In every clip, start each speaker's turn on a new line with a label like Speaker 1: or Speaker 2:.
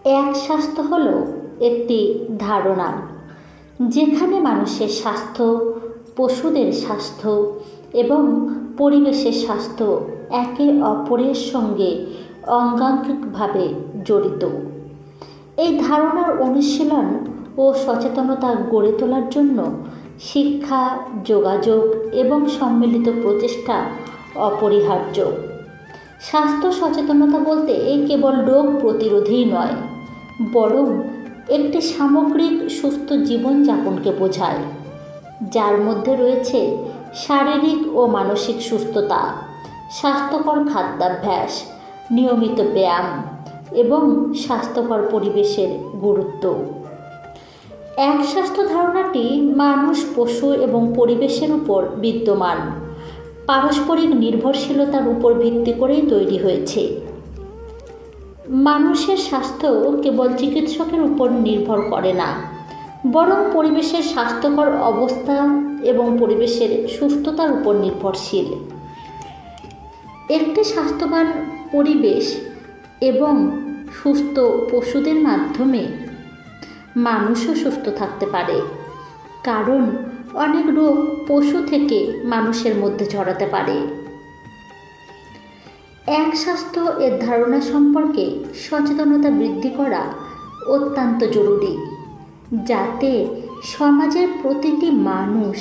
Speaker 1: এক স্বাস্থ্য হলো একটি ধারণা যেখানে মানুষের স্বাস্থ্য, পশুদের স্বাস্থ্য এবং পরিবেশের স্বাস্থ্য একে অপরের সঙ্গে অঙ্গাঙ্গিকভাবে জড়িত। এই ধারণার অনুশীলন ও সচেতনতা গড়ে তোলার জন্য শিক্ষা, যোগাযোগ এবং সম্মিলিত প্রচেষ্টা অপরিহার্য। স্বাস্থ্য সচেতনতা বলতে কেবল রোগ প্রতিরোধেই নয়, বরং একটি সামগ্রিক সুস্থ জীবনযাপনকে বোঝায়, যার মধ্যে রয়েছে শারীরিক ও মানসিক সুস্থতা, স্বাস্থ্যকর খাদ্যাভ্যাস, নিয়মিত ব্যায়াম এবং স্বাস্থ্যকর পরিবেশের গুরুত্ব। এক স্বাস্থ্য ধারণাটি মানুষ, পশু এবং পরিবেশের উপর বিদ্যমান পারস্পরিক নির্ভরশীলতার উপর ভিত্তি করেই তৈরি হয়েছে। মানুষের স্বাস্থ্য কেবল চিকিৎসকের উপর নির্ভর করে না, বরং পরিবেশের স্বাস্থ্যকর অবস্থা এবং পরিবেশের সুস্থতার উপর নির্ভরশীল। একটি স্বাস্থ্যবান পরিবেশ এবং সুস্থ পশুদের মাধ্যমে মানুষও সুস্থ থাকতে পারে, কারণ অনেক রোগ পশু থেকে মানুষের মধ্যে ছড়াতে পারে। এক স্বাস্থ্য এর ধারণা সম্পর্কে সচেতনতা বৃদ্ধি করা অত্যন্ত জরুরি, যাতে সমাজের প্রতিটি মানুষ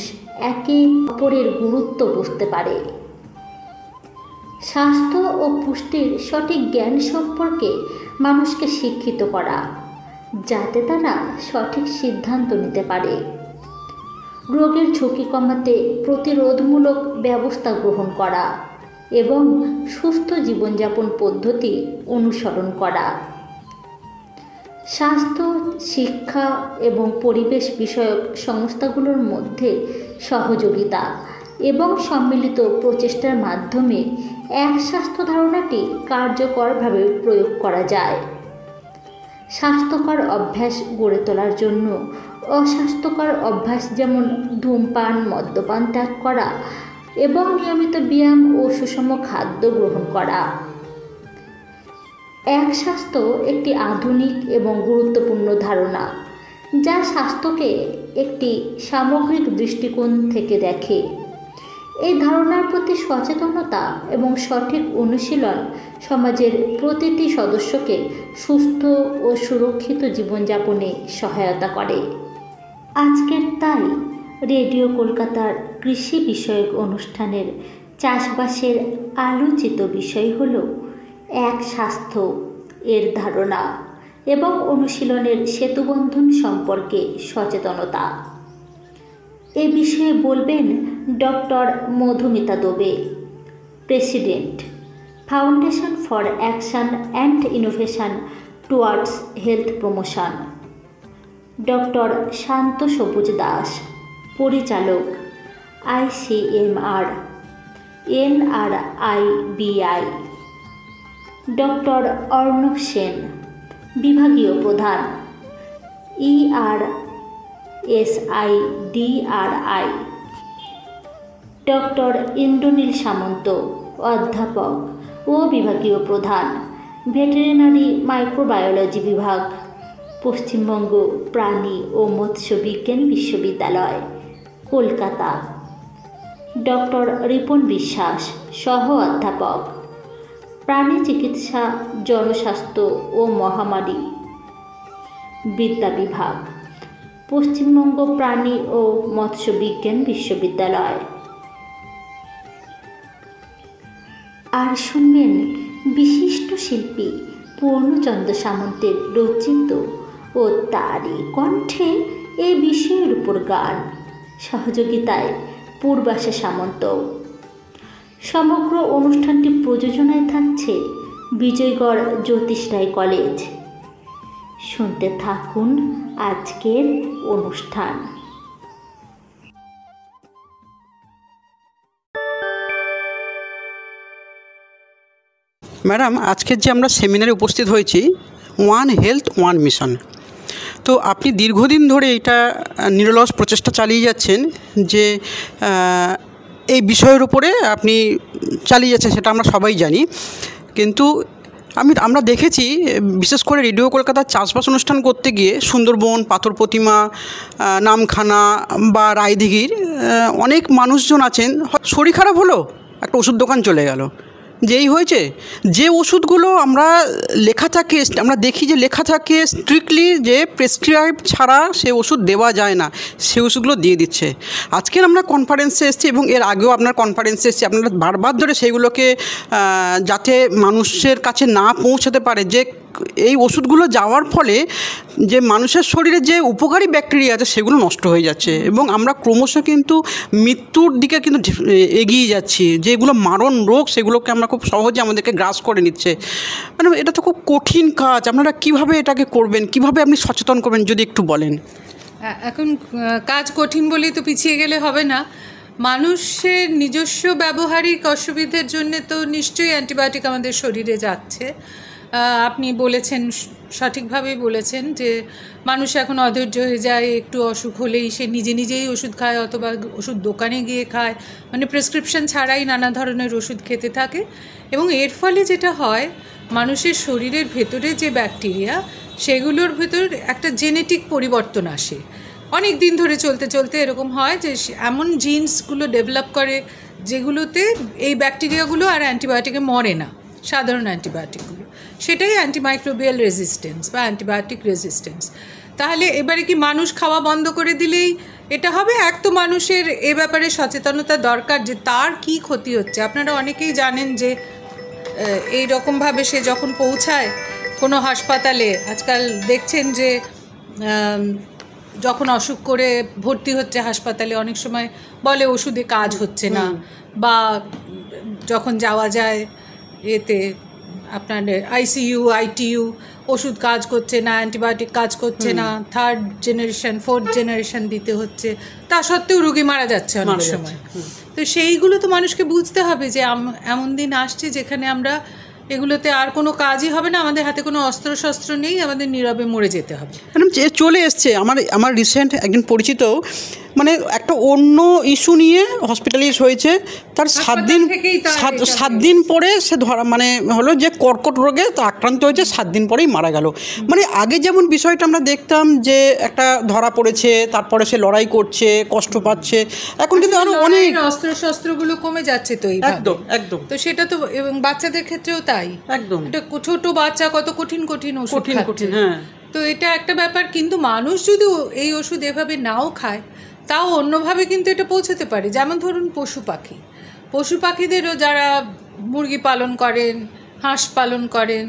Speaker 1: একে অপরের গুরুত্ব বুঝতে পারে। স্বাস্থ্য ও পুষ্টির সঠিক জ্ঞান সম্পর্কে মানুষকে শিক্ষিত করা, যাতে তারা সঠিক সিদ্ধান্ত নিতে পারে। রোগের ঝুঁকি কমাতে প্রতিরোধমূলক ব্যবস্থা গ্রহণ করা এবং সুস্থ জীবনযাপন পদ্ধতি অনুসরণ করা। স্বাস্থ্য, শিক্ষা এবং পরিবেশ বিষয়ক সংস্থাগুলোর মধ্যে সহযোগিতা এবং সম্মিলিত প্রচেষ্টার মাধ্যমে এক স্বাস্থ্য ধারণাটি কার্যকরভাবে প্রয়োগ করা যায়। স্বাস্থ্যকর অভ্যাস গড়ে তোলার জন্য অস্বাস্থ্যকর অভ্যাস যেমন ধূমপান, মদ্যপান ত্যাগ করা এবং নিয়মিত ব্যায়াম ও সুষম খাদ্য গ্রহণ করা। এক স্বাস্থ্য একটি আধুনিক এবং গুরুত্বপূর্ণ ধারণা, যা স্বাস্থ্যকে একটি সামগ্রিক দৃষ্টিকোণ থেকে দেখে। এই ধারণার প্রতি সচেতনতা এবং সঠিক অনুশীলন সমাজের প্রতিটি সদস্যকে সুস্থ ও সুরক্ষিত জীবনযাপনে সহায়তা করে। আজকের তাই রেডিও কলকাতার কৃষি বিষয়ক অনুষ্ঠানের চাষবাসের আলোচিত বিষয় হল এক স্বাস্থ্য এর ধারণা এবং অনুশীলনের সেতুবন্ধন সম্পর্কে সচেতনতা। এ বিষয়ে বলবেন doctor Madhumita Dobe, president, foundation for action and innovation towards health promotion, doctor Shanta Sabuj Das, পরিচালক, ICMR, NRIBI, doctor Arnab Sen, বিভাগীয় প্রধান, ERSIDRI, ডক্টর ইন্দ্রনীল সামন্ত, অধ্যাপক ও বিভাগীয় প্রধান, ভেটেরিনারি মাইক্রোবায়োলজি বিভাগ, পশ্চিমবঙ্গ প্রাণী ও মৎস্য বিজ্ঞান বিশ্ববিদ্যালয়, কলকাতা, ডক্টর রিপন বিশ্বাস, সহ অধ্যাপক, প্রাণী চিকিৎসা, জনস্বাস্থ্য ও মহামারী বিদ্যা বিভাগ, পশ্চিমবঙ্গ প্রাণী ও মৎস্য বিজ্ঞান বিশ্ববিদ্যালয়। আর শুনবেন বিশিষ্ট শিল্পী পূর্ণচন্দ্র সামন্তের রচিত ও তারই কণ্ঠে এই বিষয়ের উপর গান, সহযোগিতায় পূর্বাশা সামন্ত। সমগ্র অনুষ্ঠানটি প্রযোজনায় থাকছে বিজয়গড় জ্যোতিষ রায় কলেজ। শুনতে থাকুন আজকের অনুষ্ঠান।
Speaker 2: ম্যাডাম, আজকের যে আমরা সেমিনারে উপস্থিত হয়েছি, ওয়ান হেলথ ওয়ান মিশন, তো আপনি দীর্ঘদিন ধরে এটা নিরলস প্রচেষ্টা চালিয়ে যাচ্ছেন যে এই বিষয়ের উপরে আপনি চালিয়ে যাচ্ছেন, সেটা আমরা সবাই জানি। কিন্তু আমরা দেখেছি বিশেষ করে রেডিও কলকাতার চাষবাস অনুষ্ঠান করতে গিয়ে সুন্দরবন, পাথর প্রতিমা, নামখানা বা রায়দিঘির অনেক মানুষজন আছেন, শরীর খারাপ হলো একটা ওষুধ দোকান চলে গেল, যেই হয়েছে যে ওষুধগুলো আমরা লেখা থাকে, আমরা দেখি যে লেখা থাকে স্ট্রিক্টলি যে প্রেসক্রাইব ছাড়া সে ওষুধ দেওয়া যায় না, সে ওষুধগুলো দিয়ে দিচ্ছে। আজকের আমরা কনফারেন্সে এসেছি এবং এর আগেও আপনার কনফারেন্সে এসেছি, আপনারা বারবার ধরে সেইগুলোকে যাতে মানুষের কাছে না পৌঁছাতে পারে, যে এই ওষুধগুলো যাওয়ার ফলে যে মানুষের শরীরে যে উপকারী ব্যাকটেরিয়া আছে সেগুলো নষ্ট হয়ে যাচ্ছে এবং আমরা ক্রমশ কিন্তু মৃত্যুর দিকে কিন্তু এগিয়ে যাচ্ছি। যেগুলো মারণ রোগ সেগুলোকে আমরা খুব সহজে আমাদেরকে গ্রাস করে নিচ্ছে। মানে এটা তো খুব কঠিন কাজ। আপনারা কিভাবে এটাকে করবেন, কিভাবে আপনি সচেতন করবেন যদি একটু বলেন।
Speaker 3: এখন কাজ কঠিন বলেই তো পিছিয়ে গেলে হবে না। মানুষের নিজস্ব ব্যবহারিক অসুবিধার জন্য তো নিশ্চয়ই অ্যান্টিবায়োটিক আমাদের শরীরে যাচ্ছে। আপনি বলেছেন, সঠিকভাবেই বলেছেন যে মানুষ এখন অধৈর্য হয়ে যায়, একটু অসুখ হলেই সে নিজে নিজেই ওষুধ খায় অথবা ওষুধ দোকানে গিয়ে খায়, মানে প্রেসক্রিপশন ছাড়াই নানা ধরনের ওষুধ খেতে থাকে। এবং এর ফলে যেটা হয়, মানুষের শরীরের ভেতরে যে ব্যাকটেরিয়া সেগুলোর ভেতর একটা জেনেটিক পরিবর্তন আসে। অনেক দিন ধরে চলতে চলতে এরকম হয় যে এমন জিনসগুলো ডেভেলপ করে যেগুলোতে এই ব্যাকটেরিয়াগুলো আর অ্যান্টিবায়োটিকে মরে না, সাধারণ অ্যান্টিবায়োটিকগুলো। সেটাই অ্যান্টিমাইক্রোবিয়াল রেজিস্ট্যান্স বা অ্যান্টিবায়োটিক রেজিস্ট্যান্স। তাহলে এবারে কি মানুষ খাওয়া বন্ধ করে দিলেই এটা হবে? এক তো মানুষের এ ব্যাপারে সচেতনতা দরকার যে তার কি ক্ষতি হচ্ছে। আপনারা অনেকেই জানেন যে এই রকমভাবে সে যখন পৌঁছায় কোনো হাসপাতালে, আজকাল দেখছেন যে যখন অসুখ করে ভর্তি হচ্ছে হাসপাতালে, অনেক সময় বলে ওষুধে কাজ হচ্ছে না, বা যখন যাওয়া যায় এতে আপনার আইসিইউ, আইটিইউ, ওষুধ কাজ করছে না, অ্যান্টিবায়োটিক কাজ করছে না, 3rd জেনারেশন 4th জেনারেশন দিতে হচ্ছে, তা সত্ত্বেও রোগী মারা যাচ্ছে অনেক সময়। তো সেইগুলো তো মানুষকে বুঝতে হবে যে এমন দিন আসছে যেখানে আমরা এগুলোতে আর কোনো কাজই হবে না, আমাদের হাতে কোনো অস্ত্রশস্ত্র নেই, আমাদের নীরবে মরে যেতে হবে।
Speaker 2: ম্যাডাম চলে এসছে আমার রিসেন্ট একজন পরিচিত, মানে একটা অন্য ইস্যু নিয়ে হসপিটালাইজ হয়েছে, তার 7 দিন পরে সে ধরা মানে হলো যে কর্কট রোগে তা আক্রান্ত হয়েছে, 7 দিন পরেই মারা গেল। মানে আগে যেমন বিষয়টা আমরা দেখতাম যে একটা ধরা পড়েছে, তারপরে সে লড়াই করছে, কষ্ট পাচ্ছে, এখন কিন্তু আরো অনেক
Speaker 3: অস্ত্রশস্ত্রগুলো কমে যাচ্ছে। তো
Speaker 2: একদম একদম
Speaker 3: তো সেটা তো, এবং বাচ্চাদের ক্ষেত্রেও তাই।
Speaker 2: একদম
Speaker 3: এটা ছোট বাচ্চা কত কঠিন কঠিন ওষুধ খাচ্ছে।
Speaker 2: হ্যাঁ,
Speaker 3: তো এটা একটা ব্যাপার। কিন্তু মানুষ যদি এই ওষুধ এভাবে নাও খায়, তাও অন্যভাবে কিন্তু এটা পৌঁছতে পারে। যেমন ধরুন পশু পাখিদেরও যারা মুরগি পালন করেন, হাঁস পালন করেন,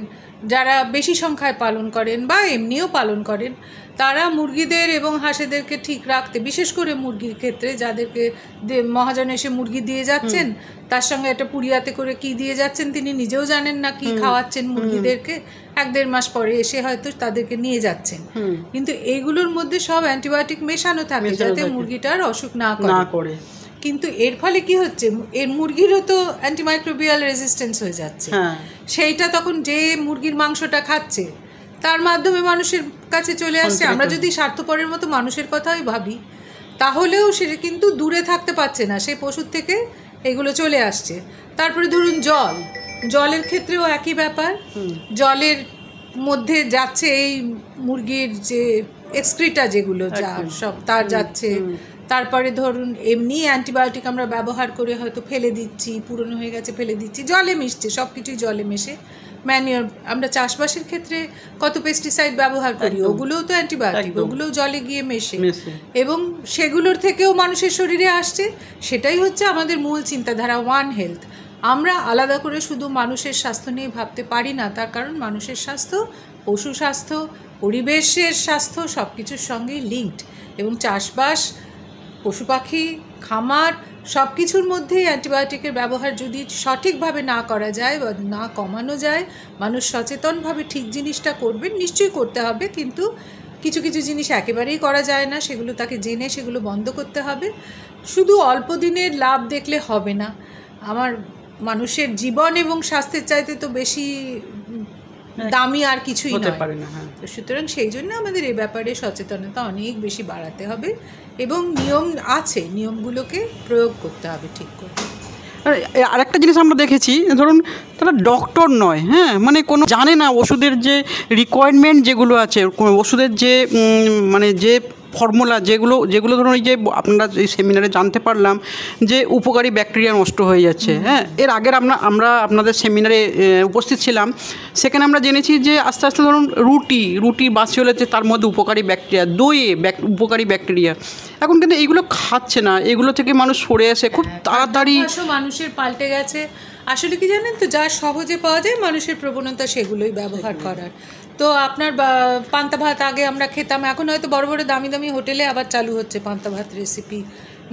Speaker 3: যারা বেশি সংখ্যায় পালন করেন বা এমনিও পালন করেন, তারা মুরগিদের এবং হাঁসেদেরকে ঠিক রাখতে, বিশেষ করে মুরগির ক্ষেত্রে যাদেরকে মহাজন এসে মুরগি দিয়ে যাচ্ছেন, তার সঙ্গে একটা পুড়িয়াতে করে কি দিয়ে যাচ্ছেন তিনি নিজেও জানেন না, কি খাওয়াচ্ছেন মুরগিদেরকে, 1-1.5 মাস পরে এসে হয়তো তাদেরকে নিয়ে যাচ্ছেন। কিন্তু এইগুলোর মধ্যে সব অ্যান্টিবায়োটিক মেশানো থাকে যাতে মুরগিটার অসুখ না করে। কিন্তু এর ফলে কি হচ্ছে, এর মুরগিরও তো অ্যান্টিমাইক্রোবিয়াল রেজিস্ট্যান্স হয়ে যাচ্ছে। সেইটা তখন যে মুরগির মাংসটা খাচ্ছে তার মাধ্যমে মানুষের কাছে চলে আসছে। আমরা যদি স্বার্থপরের মতো মানুষের কথাই ভাবি, তাহলেও সে কিন্তু দূরে থাকতে পারছে না, সেই পশুর থেকে এগুলো চলে আসছে। তারপরে ধরুন জলের ক্ষেত্রেও একই ব্যাপার। জলের মধ্যে যাচ্ছে এই মুরগির যে এক্সক্রিটা যেগুলো যা সব তার যাচ্ছে। তারপরে ধরুন এমনি অ্যান্টিবায়োটিক আমরা ব্যবহার করে হয়তো ফেলে দিচ্ছি, পুরনো হয়ে গেছে ফেলে দিচ্ছি, জলে মিশছে, সব কিছুই জলে মেশে। ম্যানিওর, আমরা চাষবাসের ক্ষেত্রে কত পেস্টিসাইড ব্যবহার করি, ওগুলোও তো অ্যান্টিবায়োটিক, ওগুলোও জলে গিয়ে মেশে এবং সেগুলোর থেকেও মানুষের শরীরে আসছে। সেটাই হচ্ছে আমাদের মূল চিন্তাধারা, ওয়ান হেলথ। আমরা আলাদা করে শুধু মানুষের স্বাস্থ্য নিয়ে ভাবতে পারি না, তার কারণ মানুষের স্বাস্থ্য, পশু স্বাস্থ্য, পরিবেশের স্বাস্থ্য সব কিছুর সঙ্গেই লিঙ্কড। এবং চাষবাস, পশু পাখি, খামার সব কিছুর মধ্যেই অ্যান্টিবায়োটিকের ব্যবহার যদি সঠিকভাবে না করা যায় বা না কমানো যায়, মানুষ সচেতনভাবে ঠিক জিনিসটা করবেন, নিশ্চয়ই করতে হবে। কিন্তু কিছু কিছু জিনিস একেবারেই করা যায় না, সেগুলো তাকে জেনে সেগুলো বন্ধ করতে হবে। শুধু অল্প দিনের লাভ দেখলে হবে না। আমার মানুষের জীবন এবং স্বাস্থ্যের চাইতে তো বেশি দামি আর কিছুই নয়। তো সুতরাং সেই জন্য আমাদের এ ব্যাপারে সচেতনতা অনেক বেশি বাড়াতে হবে এবং নিয়ম আছে, নিয়মগুলোকে প্রয়োগ করতে হবে ঠিক করে।
Speaker 2: আরেকটা জিনিস আমরা দেখেছি, ধরুন তারা ডক্টর নয়, হ্যাঁ, মানে কোনো জানে না ওষুধের যে রিকোয়ারমেন্ট যেগুলো আছে, ওষুধের যে মানে যে ফর্মুলা যেগুলো ধরুন এই যে আপনারা এই সেমিনারে জানতে পারলাম যে উপকারী ব্যাকটেরিয়া নষ্ট হয়ে যাচ্ছে, হ্যাঁ, এর আগের আমরা আপনাদের সেমিনারে উপস্থিত ছিলাম, সেখানে আমরা জেনেছি যে আস্তে আস্তে ধরুন রুটি বাসি হলে যে তার মধ্যে উপকারী ব্যাকটেরিয়া, দইয়ে উপকারী ব্যাকটেরিয়া, এখন কিন্তু এইগুলো খাচ্ছে না, এগুলো থেকে মানুষ সরে আসে খুব তাড়াতাড়ি।
Speaker 3: মানুষের পাল্টে গেছে। আসলে কি জানেন তো, যা সহজে পাওয়া যায় মানুষের প্রবণতা সেগুলোই ব্যবহার করার। তো আপনার পান্তা ভাত আগে আমরা খেতাম, এখন হয়তো বড় বড় দামি দামি হোটেলে আবার চালু হচ্ছে পান্তা ভাত রেসিপি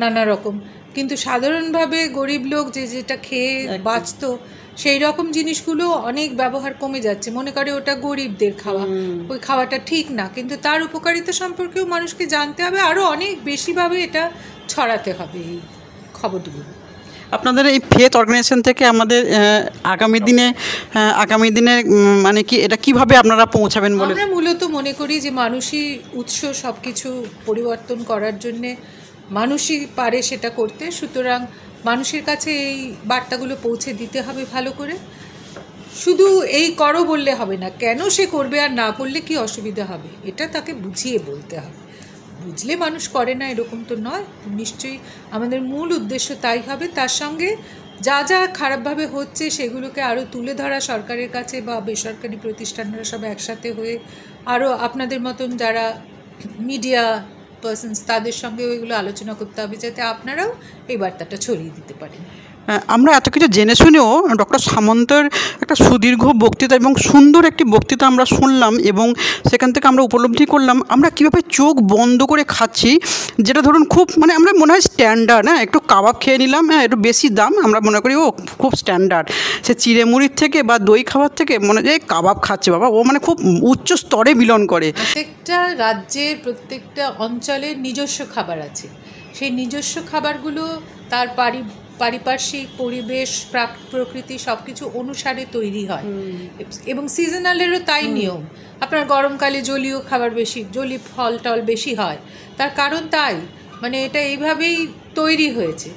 Speaker 3: নানা রকম, কিন্তু সাধারণভাবে গরিব লোক যেটা খেয়ে বাঁচতো সেই রকম জিনিসগুলো অনেক ব্যবহার কমে যাচ্ছে, মনে করে ওটা গরিবদের খাওয়া, ওই খাওয়াটা ঠিক না, কিন্তু তার উপকারিতা সম্পর্কেও মানুষকে জানতে হবে, আরও অনেক বেশিভাবে এটা ছড়াতে হবে এই খবরগুলো।
Speaker 2: আপনাদের এই ফেথ অর্গানাইজেশন থেকে আমাদের আগামী দিনে মানে কি এটা কিভাবে আপনারা পৌঁছাবেন বলে?
Speaker 3: আমরা মূলত মনে করি যে মানুষই উৎস সব কিছু পরিবর্তন করার জন্যে, মানুষই পারে সেটা করতে, সুতরাং মানুষের কাছে এই বার্তাগুলো পৌঁছে দিতে হবে ভালো করে। শুধু এই করো বললে হবে না, কেন সে করবে আর না করলে কি অসুবিধা হবে এটা তাকে বুঝিয়ে বলতে হবে। বুঝলে মানুষ করে না এরকম তো নয়, নিশ্চয়ই আমাদের মূল উদ্দেশ্য তাই হবে। তার সঙ্গে যা যা খারাপভাবে হচ্ছে সেগুলোকে আরও তুলে ধরা সরকারের কাছে বা বেসরকারি প্রতিষ্ঠানরা সব একসাথে হয়ে, আরও আপনাদের মতন যারা মিডিয়া পার্সনস তাদের সঙ্গেও এগুলো আলোচনা করতে হবে, যাতে আপনারাও এই বার্তাটা ছড়িয়ে দিতে পারেন।
Speaker 2: আমরা এত কিছু জেনে শুনেও ডক্টর সামন্তের একটা সুদীর্ঘ বক্তৃতা এবং সুন্দর একটি বক্তৃতা আমরা শুনলাম, এবং সেখান থেকে আমরা উপলব্ধি করলাম আমরা কীভাবে চোখ বন্ধ করে খাচ্ছি, যেটা ধরুন খুব মানে আমরা মনে হয় স্ট্যান্ডার্ড, হ্যাঁ, একটু কাবাব খেয়ে নিলাম, হ্যাঁ, একটু বেশি দাম, আমরা মনে করি ও খুব স্ট্যান্ডার্ড, সে চিড়ে মুড়ির থেকে বা দই খাবার থেকে মনে হয় কাবাব খাচ্ছে, বাবা ও মানে খুব উচ্চ স্তরে বিলন করে।
Speaker 3: প্রত্যেকটা রাজ্যের প্রত্যেকটা অঞ্চলের নিজস্ব খাবার আছে, সেই নিজস্ব খাবারগুলো তার পারিপার্শ্বিক পরিবেশ প্রকৃতি সব কিছু অনুসারে তৈরি হয়, এবং সিজনালেরও তাই নিয়ম। আপনার গরমকালে জলীয় খাবার বেশি, জলীয় ফল টল বেশি হয়, তার কারণ তাই, মানে এটা এইভাবেই তৈরি হয়েছে।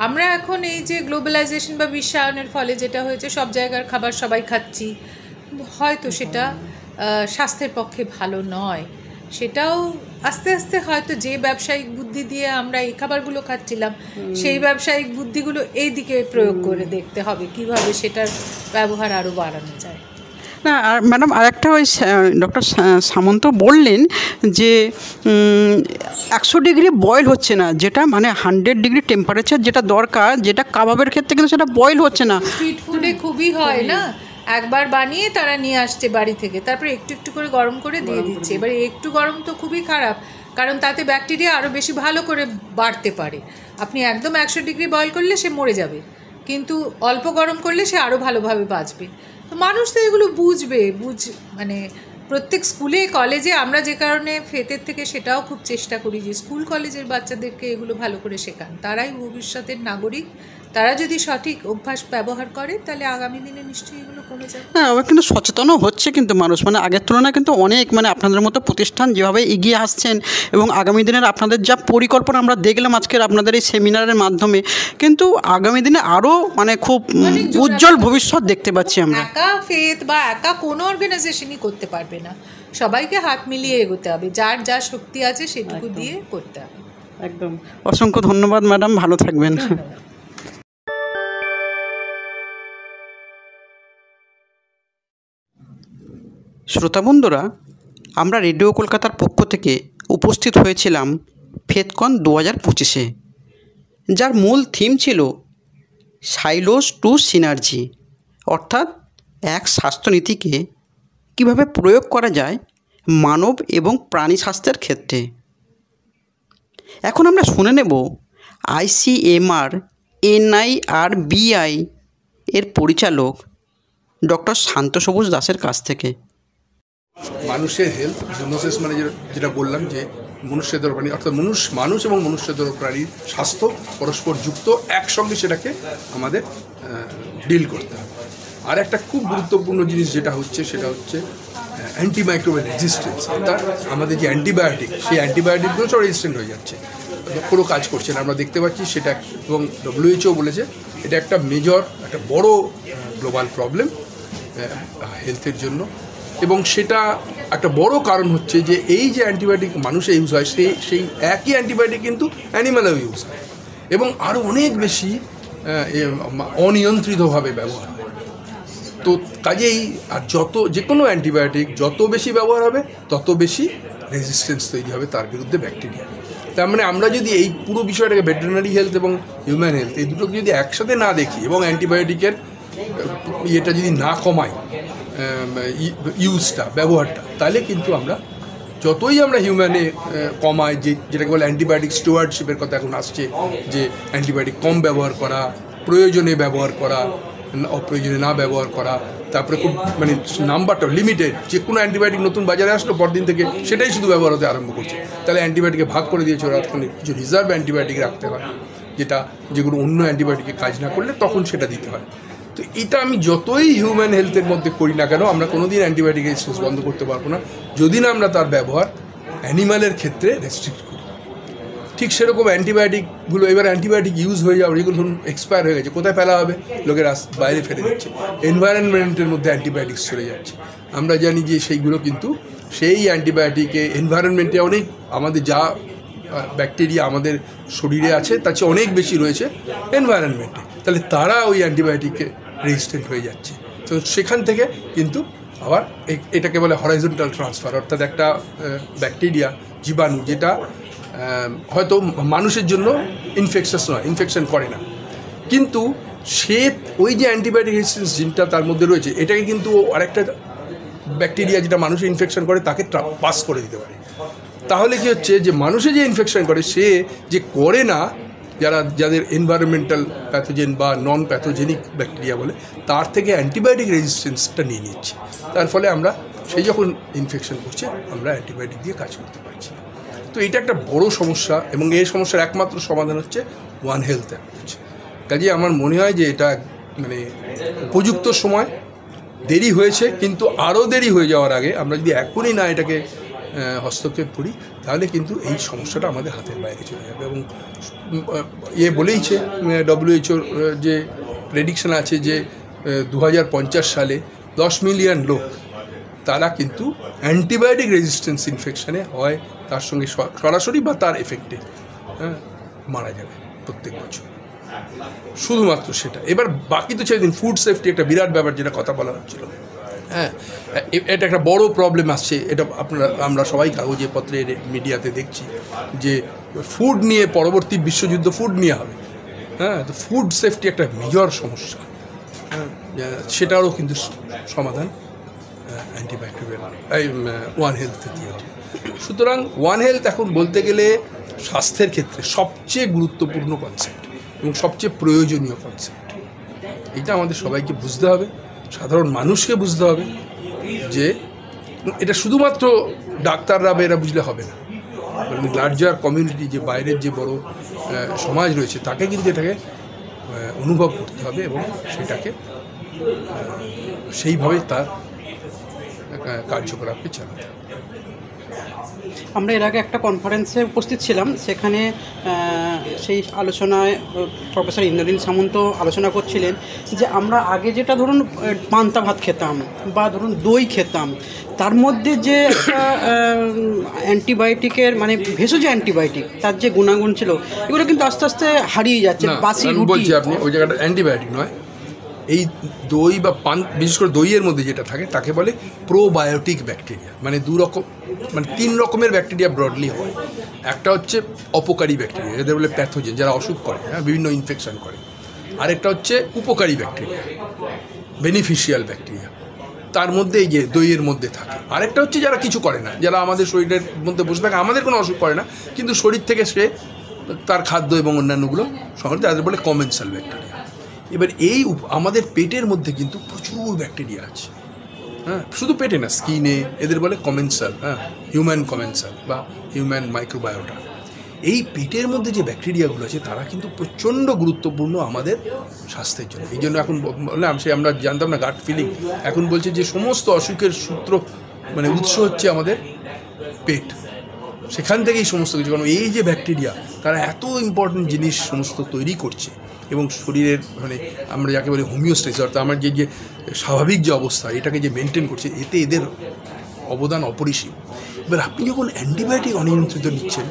Speaker 3: আমরা এখন এই যে গ্লোবালাইজেশন বা বিশ্বায়নের ফলে যেটা হয়েছে, সব জায়গার খাবার সবাই খাচ্ছি, হয়তো সেটা স্বাস্থ্যের পক্ষে ভালো নয়, সেটাও আস্তে আস্তে হয়তো যে ব্যবসায়িক বুদ্ধি দিয়ে আমরা এই খাবারগুলো খাচ্ছিলাম, সেই ব্যবসায়িক বুদ্ধিগুলো এই দিকে প্রয়োগ করে দেখতে হবে কীভাবে সেটার ব্যবহার আরও বাড়ানো যায়।
Speaker 2: না, আর ম্যাডাম আরেকটা ওই ডক্টর সামন্ত বললেন যে 100 ডিগ্রি বয়েল হচ্ছে না, যেটা মানে 100 ডিগ্রি টেম্পারেচার যেটা দরকার, যেটা কাবাবের ক্ষেত্রে কিন্তু সেটা বয়েল হচ্ছে না।
Speaker 3: স্ট্রিট ফুডে খুবই হয় না, একবার বানিয়ে তারা নিয়ে আসছে বাড়ি থেকে, তারপরে একটু একটু করে গরম করে দিয়ে দিচ্ছে। এবারে একটু গরম তো খুবই খারাপ, কারণ তাতে ব্যাকটেরিয়া আরও বেশি ভালো করে বাড়তে পারে। আপনি একদম 100 ডিগ্রি বয়েল করলে সে মরে যাবে, কিন্তু অল্প গরম করলে সে আরও ভালোভাবে বাঁচবে। তো মানুষ তো এগুলো বুঝবে, মানে প্রত্যেক স্কুলে কলেজে আমরা যে কারণে ফেতের থেকে সেটাও খুব চেষ্টা করি যে স্কুল কলেজের বাচ্চাদেরকে এগুলো ভালো করে শেখান, তারাই ভবিষ্যতের নাগরিক। তারা যদি সঠিক অভ্যাস ব্যবহার করে তাহলে আগামী দিনে নিশ্চয়ই এগুলো কমে যাবে।
Speaker 2: হ্যাঁ, আবার কিন্তু সচেতনও হচ্ছে কিন্তু মানুষ, মানে আগের তুলনায় কিন্তু অনেক, মানে আপনাদের মতো প্রতিষ্ঠান যেভাবে এগিয়ে আসছেন এবং আগামী দিনের আপনাদের যা পরিকল্পনা আমরা দেখলাম আজকের আপনাদের এই সেমিনারের মাধ্যমে, কিন্তু আগামী দিনে আরও মানে খুব উজ্জ্বল ভবিষ্যৎ দেখতে পাচ্ছি আমরা।
Speaker 3: একা ফেথ বা একা কোনো অর্গানাইজেশনই করতে পারবে না, সবাইকে হাত মিলিয়ে এগোতে হবে, যার যা শক্তি আছে সেটুকু দিয়ে করতে হবে।
Speaker 2: একদম, অসংখ্য ধন্যবাদ ম্যাডাম, ভালো থাকবেন। শ্রোতা বন্ধুরা, আমরা রেডিও কলকাতার পক্ষ থেকে উপস্থিত হয়েছিলাম ফেথকন 2025-এ, যার মূল থিম ছিল সাইলোস টু সিনার্জি, অর্থাৎ এক স্বাস্থ্যনীতিকে কীভাবে প্রয়োগ করা যায় মানব এবং প্রাণী স্বাস্থ্যের ক্ষেত্রে। এখন আমরা শুনে নেব ICMR NIRBI এর পরিচালক ডক্টর শান্ত সবুজ দাসের কাছ থেকে।
Speaker 4: মানুষের হেলথ জুনোসিস মানে যেটা বললাম যে মনুষ্যেতর প্রাণী, অর্থাৎ মানুষ এবং মনুষ্যেতর প্রাণীর স্বাস্থ্য পরস্পর যুক্ত, একসঙ্গে সেটাকে আমাদের ডিল করতে হবে। আর একটা খুব গুরুত্বপূর্ণ জিনিস যেটা হচ্ছে সেটা হচ্ছে অ্যান্টিমাইক্রোবিয়াল রেজিস্ট্যান্স, অর্থাৎ আমাদের যে অ্যান্টিবায়োটিক, সেই অ্যান্টিবায়োটিকগুলো সব রেজিস্ট্যান্ট হয়ে যাচ্ছে, কোনো কাজ করছে না, আমরা দেখতে পাচ্ছি সেটা। এবং WHO বলেছে এটা একটা মেজর, একটা বড় গ্লোবাল প্রবলেম হেলথের জন্য। এবং সেটা একটা বড় কারণ হচ্ছে যে এই যে অ্যান্টিবায়োটিক মানুষে ইউজ হয় সেই একই অ্যান্টিবায়োটিক কিন্তু অ্যানিম্যালেও ইউজ হয় এবং আরও অনেক বেশি অনিয়ন্ত্রিতভাবে ব্যবহার হয়। তো কাজেই আর যে কোনো অ্যান্টিবায়োটিক যত বেশি ব্যবহার হবে তত বেশি রেজিস্ট্যান্স তৈরি হবে তার বিরুদ্ধে ব্যাকটেরিয়া। তার মানে আমরা যদি এই পুরো বিষয়টাকে ভেটেরিনারি হেলথ এবং হিউম্যান হেলথ এই দুটোকে যদি একসাথে না দেখি এবং অ্যান্টিবায়োটিকের ইয়েটা যদি না কমাই ইউজটা, ব্যবহারটা, তাহলে কিন্তু আমরা যতই আমরা হিউম্যানে কমাই, যেটাকে বলে অ্যান্টিবায়োটিক স্টুয়ার্ডশিপের কথা এখন আসছে, যে অ্যান্টিবায়োটিক কম ব্যবহার করা, প্রয়োজনে ব্যবহার করা, অপ্রয়োজনে না ব্যবহার করা, তারপরে খুব মানে নাম্বারটা লিমিটেড, যে কোনো অ্যান্টিবায়োটিক নতুন বাজারে আসলো পরদিন থেকে সেটাই শুধু ব্যবহার হতে আরম্ভ করছে, তাহলে অ্যান্টিবায়োটিকে ভাগ করে দিয়েছে ওরা, কিছু রিজার্ভ অ্যান্টিবায়োটিক রাখতে হয় যেগুলো অন্য অ্যান্টিবায়োটিকে কাজ না করলে তখন সেটা দিতে হয়। তো এটা আমি যতই হিউম্যান হেলথের মধ্যে করি না কেন, আমরা কোনোদিন অ্যান্টিবায়োটিক রেজিস্ট্যান্স বন্ধ করতে পারবো না যদি না আমরা তার ব্যবহার অ্যানিম্যালের ক্ষেত্রে রেস্ট্রিক্ট করি। ঠিক সেরকম অ্যান্টিবায়োটিকগুলো এবার অ্যান্টিবায়োটিক ইউজ হয়ে যাবে, যেগুলো ধরুন এক্সপায়ার হয়ে গেছে, কোথায় ফেলা হবে? লোকের বাইরে ফেলে দিচ্ছে, এনভায়রনমেন্টের মধ্যে অ্যান্টিবায়োটিক্স চলে যাচ্ছে। আমরা জানি যে সেইগুলো কিন্তু সেই অ্যান্টিবায়োটিকে এনভায়রনমেন্টে অনেক আমাদের যা ব্যাকটেরিয়া আমাদের শরীরে আছে তার চেয়ে অনেক বেশি রয়েছে এনভায়রনমেন্টে, তাহলে তারা ওই অ্যান্টিবায়োটিকে রেজিস্ট্যান্ট হয়ে যাচ্ছে। তো সেখান থেকে কিন্তু আবার এটাকে বলে হরাইজন্টাল ট্রান্সফার, অর্থাৎ একটা ব্যাকটেরিয়া, জীবাণু, যেটা হয়তো মানুষের জন্য ইনফেকশাস নয়, ইনফেকশন করে না, কিন্তু সে ওই যে অ্যান্টিবায়োটিক রেজিস্ট্যান্স জিনটা তার মধ্যে রয়েছে, এটাকে কিন্তু আরেকটা ব্যাকটেরিয়া যেটা মানুষের ইনফেকশন করে তাকে পাস করে দিতে পারে। তাহলে কি হচ্ছে, যে মানুষে যে ইনফেকশন করে সে যে করে না, যাদের এনভায়রনমেন্টাল প্যাথোজেন বা নন প্যাথোজেনিক ব্যাকটেরিয়া বলে, তার থেকে অ্যান্টিবায়োটিক রেজিস্ট্যান্সটা নিয়ে নিচ্ছে। তার ফলে আমরা সেই যখন ইনফেকশন করছে আমরা অ্যান্টিবায়োটিক দিয়ে কাজ করতে পারছি। তো এটা একটা বড় সমস্যা এবং এই সমস্যার একমাত্র সমাধান হচ্ছে ওয়ান হেলথ অ্যাপ্রোচ। কাজে আমার মনে হয় যে এটা মানে উপযুক্ত সময়, দেরি হয়েছে, কিন্তু আরও দেরি হয়ে যাওয়ার আগে আমরা যদি এখনই না এটাকে হস্তক্ষেপ করি তাহলে কিন্তু এই সমস্যাটা আমাদের হাতের বাইরে চলে যাবে। এবং বলেইছে WHO যে প্রেডিকশন আছে যে 2050 সালে 10 মিলিয়ন লোক তারা কিন্তু অ্যান্টিবায়োটিক রেজিস্ট্যান্স ইনফেকশানে হয়, তার সঙ্গে সরাসরি বা তার এফেক্টে মারা যাবে প্রত্যেক বছর, শুধুমাত্র সেটা। এবার বাকি তো ছেড়ে দিন, ফুড সেফটি একটা বিরাট ব্যাপার যেটা কথা বলা হচ্ছিল, হ্যাঁ, এটা একটা বড় প্রবলেম আসছে। এটা আমরা সবাই কাগজে পত্রে মিডিয়াতে দেখছি যে ফুড নিয়ে পরবর্তী বিশ্বযুদ্ধ ফুড নিয়ে হবে, হ্যাঁ, তো ফুড সেফটি একটা মেজর সমস্যা, হ্যাঁ, সেটারও কিন্তু সমাধান অ্যান্টিব্যাকটেরিয়াল ওয়ান হেলথ দিয়ে হবে। সুতরাং ওয়ান হেলথ এখন বলতে গেলে স্বাস্থ্যের ক্ষেত্রে সবচেয়ে গুরুত্বপূর্ণ কনসেপ্ট এবং সবচেয়ে প্রয়োজনীয় কনসেপ্ট। এটা আমাদের সবাইকে বুঝতে হবে, সাধারণ মানুষকে বুঝতে হবে যে এটা শুধুমাত্র ডাক্তাররা বা এরা বুঝলে হবে না, লার্জার কমিউনিটি, যে বাইরের যে বড় সমাজ রয়েছে, তাকে কিন্তু এটাকে অনুভব করতে হবে এবং সেটাকে সেইভাবে তার কার্যকলাপকে চালাতে হবে।
Speaker 2: আমরা এর আগে একটা কনফারেন্সে উপস্থিত ছিলাম, সেখানে সেই আলোচনায় প্রফেসর ইন্দ্রনীল সামন্ত আলোচনা করছিলেন যে আমরা আগে যেটা ধরুন পান্তা ভাত খেতাম বা ধরুন দই খেতাম, তার মধ্যে যে একটা অ্যান্টিবায়োটিকের মানে ভেষজ অ্যান্টিবায়োটিক তার যে গুণাগুণ ছিল, এগুলো কিন্তু আস্তে আস্তে হারিয়ে যাচ্ছে। বাসি রুটি
Speaker 4: বলছি, আপনি ওই জায়গাটা অ্যান্টিবায়োটিক নয়, এই দই বা বিশেষ করে দইয়ের মধ্যে যেটা থাকে তাকে বলে প্রোবায়োটিক ব্যাকটেরিয়া। মানে মানে 3 রকমের ব্যাকটেরিয়া ব্রডলি হয়। একটা হচ্ছে অপকারী ব্যাকটেরিয়া, এদের বলে প্যাথোজেন, যারা অসুখ করে, হ্যাঁ, বিভিন্ন ইনফেকশন করে। আরেকটা হচ্ছে উপকারী ব্যাকটেরিয়া, বেনিফিশিয়াল ব্যাকটেরিয়া, তার মধ্যে এই যে দইয়ের মধ্যে থাকে। আরেকটা হচ্ছে যারা কিছু করে না, যারা আমাদের শরীরের মধ্যে বসে থাকে, আমাদের কোনো অসুখ করে না, কিন্তু শরীর থেকে সে তার খাদ্য এবং অন্যান্যগুলো সঙ্গে, তাদের বলে কমেন্সাল ব্যাকটেরিয়া। এবার এই আমাদের পেটের মধ্যে কিন্তু প্রচুর ব্যাকটেরিয়া আছে, হ্যাঁ, শুধু পেটে না, স্কিনে, এদের বলে কমেন্সাল, হ্যাঁ, হিউম্যান কমেন্সাল বা হিউম্যান মাইক্রোবায়োটা। এই পেটের মধ্যে যে ব্যাকটেরিয়াগুলো আছে তারা কিন্তু প্রচণ্ড গুরুত্বপূর্ণ আমাদের স্বাস্থ্যের জন্য। এই জন্য এখন বললাম, সে আমরা জানতাম না গাট ফিলিং, এখন বলছে যে সমস্ত অসুখের সূত্র মানে উৎস হচ্ছে আমাদের পেট, সেখান থেকেই সমস্ত কিছু। কারণ এই যে ব্যাকটেরিয়া তারা এত ইম্পর্টেন্ট জিনিস সমস্ত তৈরি করছে, এবং শরীরের মানে আমরা যাকে বলি হোমিওস্টেসিস, অর্থাৎ আমার যে স্বাভাবিক যে অবস্থা এটাকে যে মেনটেন করছে, এতে এদের অবদান অপরিসীম। এবার আপনি যখন অ্যান্টিবায়োটিক অনিয়ন্ত্রিত নিচ্ছেন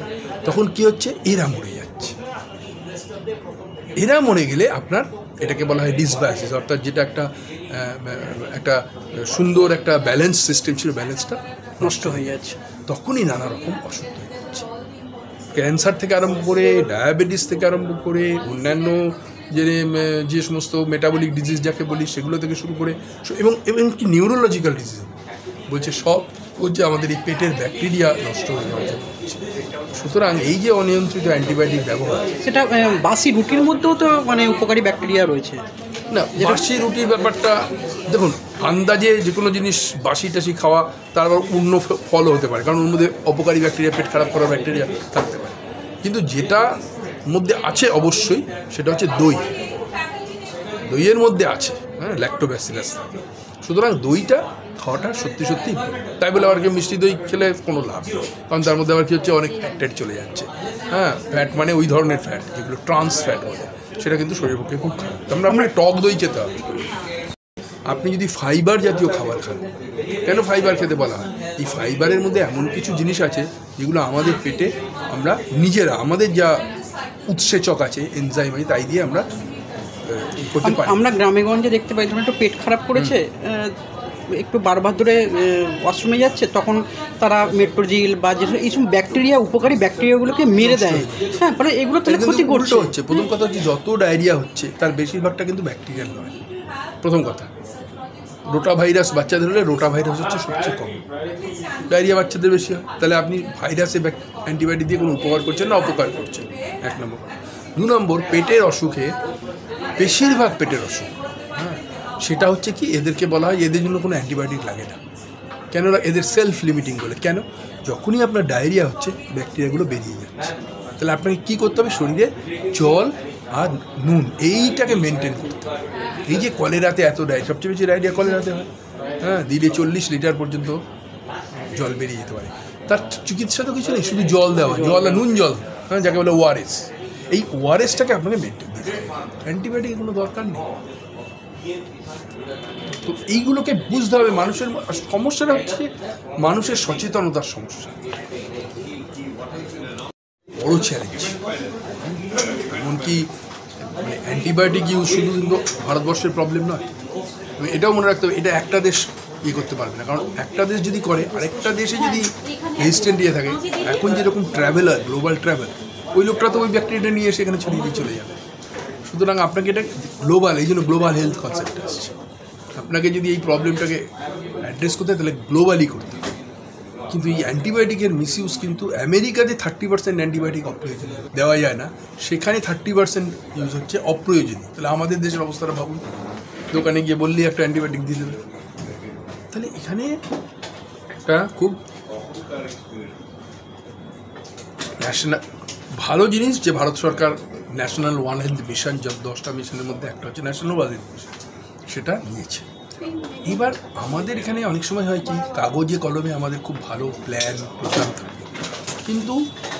Speaker 4: তখন কী হচ্ছে, এরা মরে যাচ্ছে। এরা মরে গেলে আপনার এটাকে বলা হয় ডিসবায়োসিস, অর্থাৎ যেটা একটা সুন্দর একটা ব্যালেন্স সিস্টেম ছিল, ব্যালেন্সটা
Speaker 2: নষ্ট হয়ে যাচ্ছে।
Speaker 4: তখনই নানা রকম অসুখ তৈরি হচ্ছে, ক্যান্সার থেকে আরম্ভ করে, ডায়াবেটিস থেকে আরম্ভ করে, অন্যান্য যে সমস্ত মেটাবলিক ডিজিজ যাকে বলি সেগুলো থেকে শুরু করে, এবং কি নিউরোলজিক্যাল ডিজিজ বলছে, সব হচ্ছে আমাদের এই পেটের ব্যাকটেরিয়া নষ্ট হয়ে যাওয়ার জন্য হচ্ছে। সুতরাং এই যে অনিয়ন্ত্রিত অ্যান্টিবায়োটিক ব্যবহার,
Speaker 2: সেটা বাসি রুটির মধ্যেও তো মানে উপকারী ব্যাকটেরিয়া রয়েছে
Speaker 4: না, বাসি রুটির ব্যাপারটা দেখুন, আন্দাজে যে কোনো জিনিস বাসি টাসি খাওয়া তার আবার অন্য ফলও হতে পারে, কারণ ওর মধ্যে অপকারী ব্যাকটেরিয়া, পেট খারাপ করার ব্যাকটেরিয়া থাকতে পারে। কিন্তু যেটা মধ্যে আছে অবশ্যই সেটা হচ্ছে দইয়ের মধ্যে আছে ল্যাক্টোব্যাসিলাস থাকে। সুতরাং দইটা খাওয়াটা সত্যি সত্যি, তাই বলে আবার কেউ মিষ্টি দই খেলে কোনো লাভ নেই, কারণ তার মধ্যে আবার কী হচ্ছে, অনেক ফ্যাট চলে যাচ্ছে। ফ্যাট মানে ওই ধরনের ফ্যাট যেগুলো ট্রান্স ফ্যাট বলে, সেটা কিন্তু শরীরের পক্ষে খুব খারাপ। আমরা টক দই খেতে হবে। আপনি যদি ফাইবার জাতীয় খাবার খান, কেন ফাইবার খেতে বলা হয়, এই ফাইবারের মধ্যে এমন কিছু জিনিস আছে যেগুলো আমাদের পেটে আমরা নিজেরা, আমাদের যা উৎসেচক আছে, এনজাইম আছে, তাই দিয়ে আমরা করতে পারি।
Speaker 2: আমরা গ্রামে গঞ্জে দেখতে পাই, ধরুন একটু পেট খারাপ করেছে, একটু বারবার ধরে ওয়াশরুমে যাচ্ছে, তখন তারা মেট্রোজিল বা যেসব এইসব ব্যাকটেরিয়া, উপকারী ব্যাকটেরিয়াগুলোকে মেরে দেয়। ফলে এগুলো তাহলে ক্ষতি করছে।
Speaker 4: হচ্ছে প্রথম কথা হচ্ছে, যত ডায়রিয়া হচ্ছে তার বেশিরভাগটা কিন্তু ব্যাকটেরিয়াল নয়। প্রথম কথা, রোটা ভাইরাস বাচ্চাদের হলে রোটা ভাইরাস হচ্ছে সবচেয়ে কম, ডায়রিয়া বাচ্চাদের বেশি হয়। তাহলে আপনি ভাইরাসে অ্যান্টিবায়োটিক দিয়ে কোনো উপকার করছেন না, অপকার করছেন, 1 নম্বর। 2 নম্বর, পেটের অসুখে, বেশিরভাগ পেটের অসুখ, সেটা হচ্ছে কি, এদেরকে বলা হয় এদের জন্য কোনো অ্যান্টিবায়োটিক লাগে না। কেন? এদের সেলফ লিমিটিং বলে। কেন? যখনই আপনার ডায়রিয়া হচ্ছে ব্যাকটেরিয়াগুলো বেরিয়ে যাচ্ছে, তাহলে আপনাকে কী করতে হবে, শরীরে জল আর নুন এইটাকে মেনটেন করতে হবে। এই যে কলেরাতে এত সবচেয়ে বেশি ডায়রিয়া কলেরাতে হয়, দিনে 40 লিটার পর্যন্ত জল বেরিয়ে যেতে পারে। তার চিকিৎসা তো কিছু নেই, শুধু জল দেওয়া, জল আর নুন জল, যাকে বলে ওআরএস। এই ওআরএসটাকে আপনাকে মেনটেন দিতে হবে, অ্যান্টিবায়োটিকের কোনো দরকার নেই। তো এইগুলোকে বুঝতে হবে। মানুষের সমস্যাটা হচ্ছে মানুষের সচেতনতার সমস্যা, বড় চ্যালেঞ্জ। এমনকি মানে অ্যান্টিবায়োটিক ইউজ শুধু কিন্তু ভারতবর্ষের প্রবলেম নয়, এটাও মনে রাখতে হবে। এটা একটা দেশ করতে পারবে না, কারণ একটা দেশ যদি করে, আরেকটা দেশে যদি রেজিস্ট্যান্ট দিয়ে থাকে, এখন যেরকম ট্রাভেলার, গ্লোবাল ট্রাভেল, ওই লোকটা তো ওই ব্যাকটেরিয়াটা নিয়ে এসে এখানে ছড়িয়ে দিয়ে চলে যাবে। সুতরাং আপনাকে এটা গ্লোবাল, এই জন্য গ্লোবাল হেলথ কনসেপ্ট আসছে। আপনাকে যদি এই প্রবলেমটাকে অ্যাড্রেস করতে হয় তাহলে গ্লোবালি করতে হবে। কিন্তু এই অ্যান্টিবায়োটিকের মিসইউজ কিন্তু আমেরিকাতে 30% অ্যান্টিবায়োটিক অপ্রয়োজনীয় দেওয়া যায় না, সেখানে 30% ইউজ হচ্ছে অপ্রয়োজনীয়। তাহলে আমাদের দেশের অবস্থাটা ভাবুন, দোকানে গিয়ে বললি একটা অ্যান্টিবায়োটিক দিয়ে দেবে। তাহলে এখানে একটা খুব ন্যাশনাল ভালো জিনিস যে ভারত সরকার ন্যাশনাল ওয়ান হেলথ মিশন, 10টা মিশনের মধ্যে একটা হচ্ছে ন্যাশনাল ওয়ান হেলথ মিশন, সেটা নিয়েছে। এবার আমাদের এখানে অনেক সময় হয় কি, কাগজে কলমে আমাদের খুব ভালো প্ল্যান প্রোগ্রাম থাকে, কিন্তু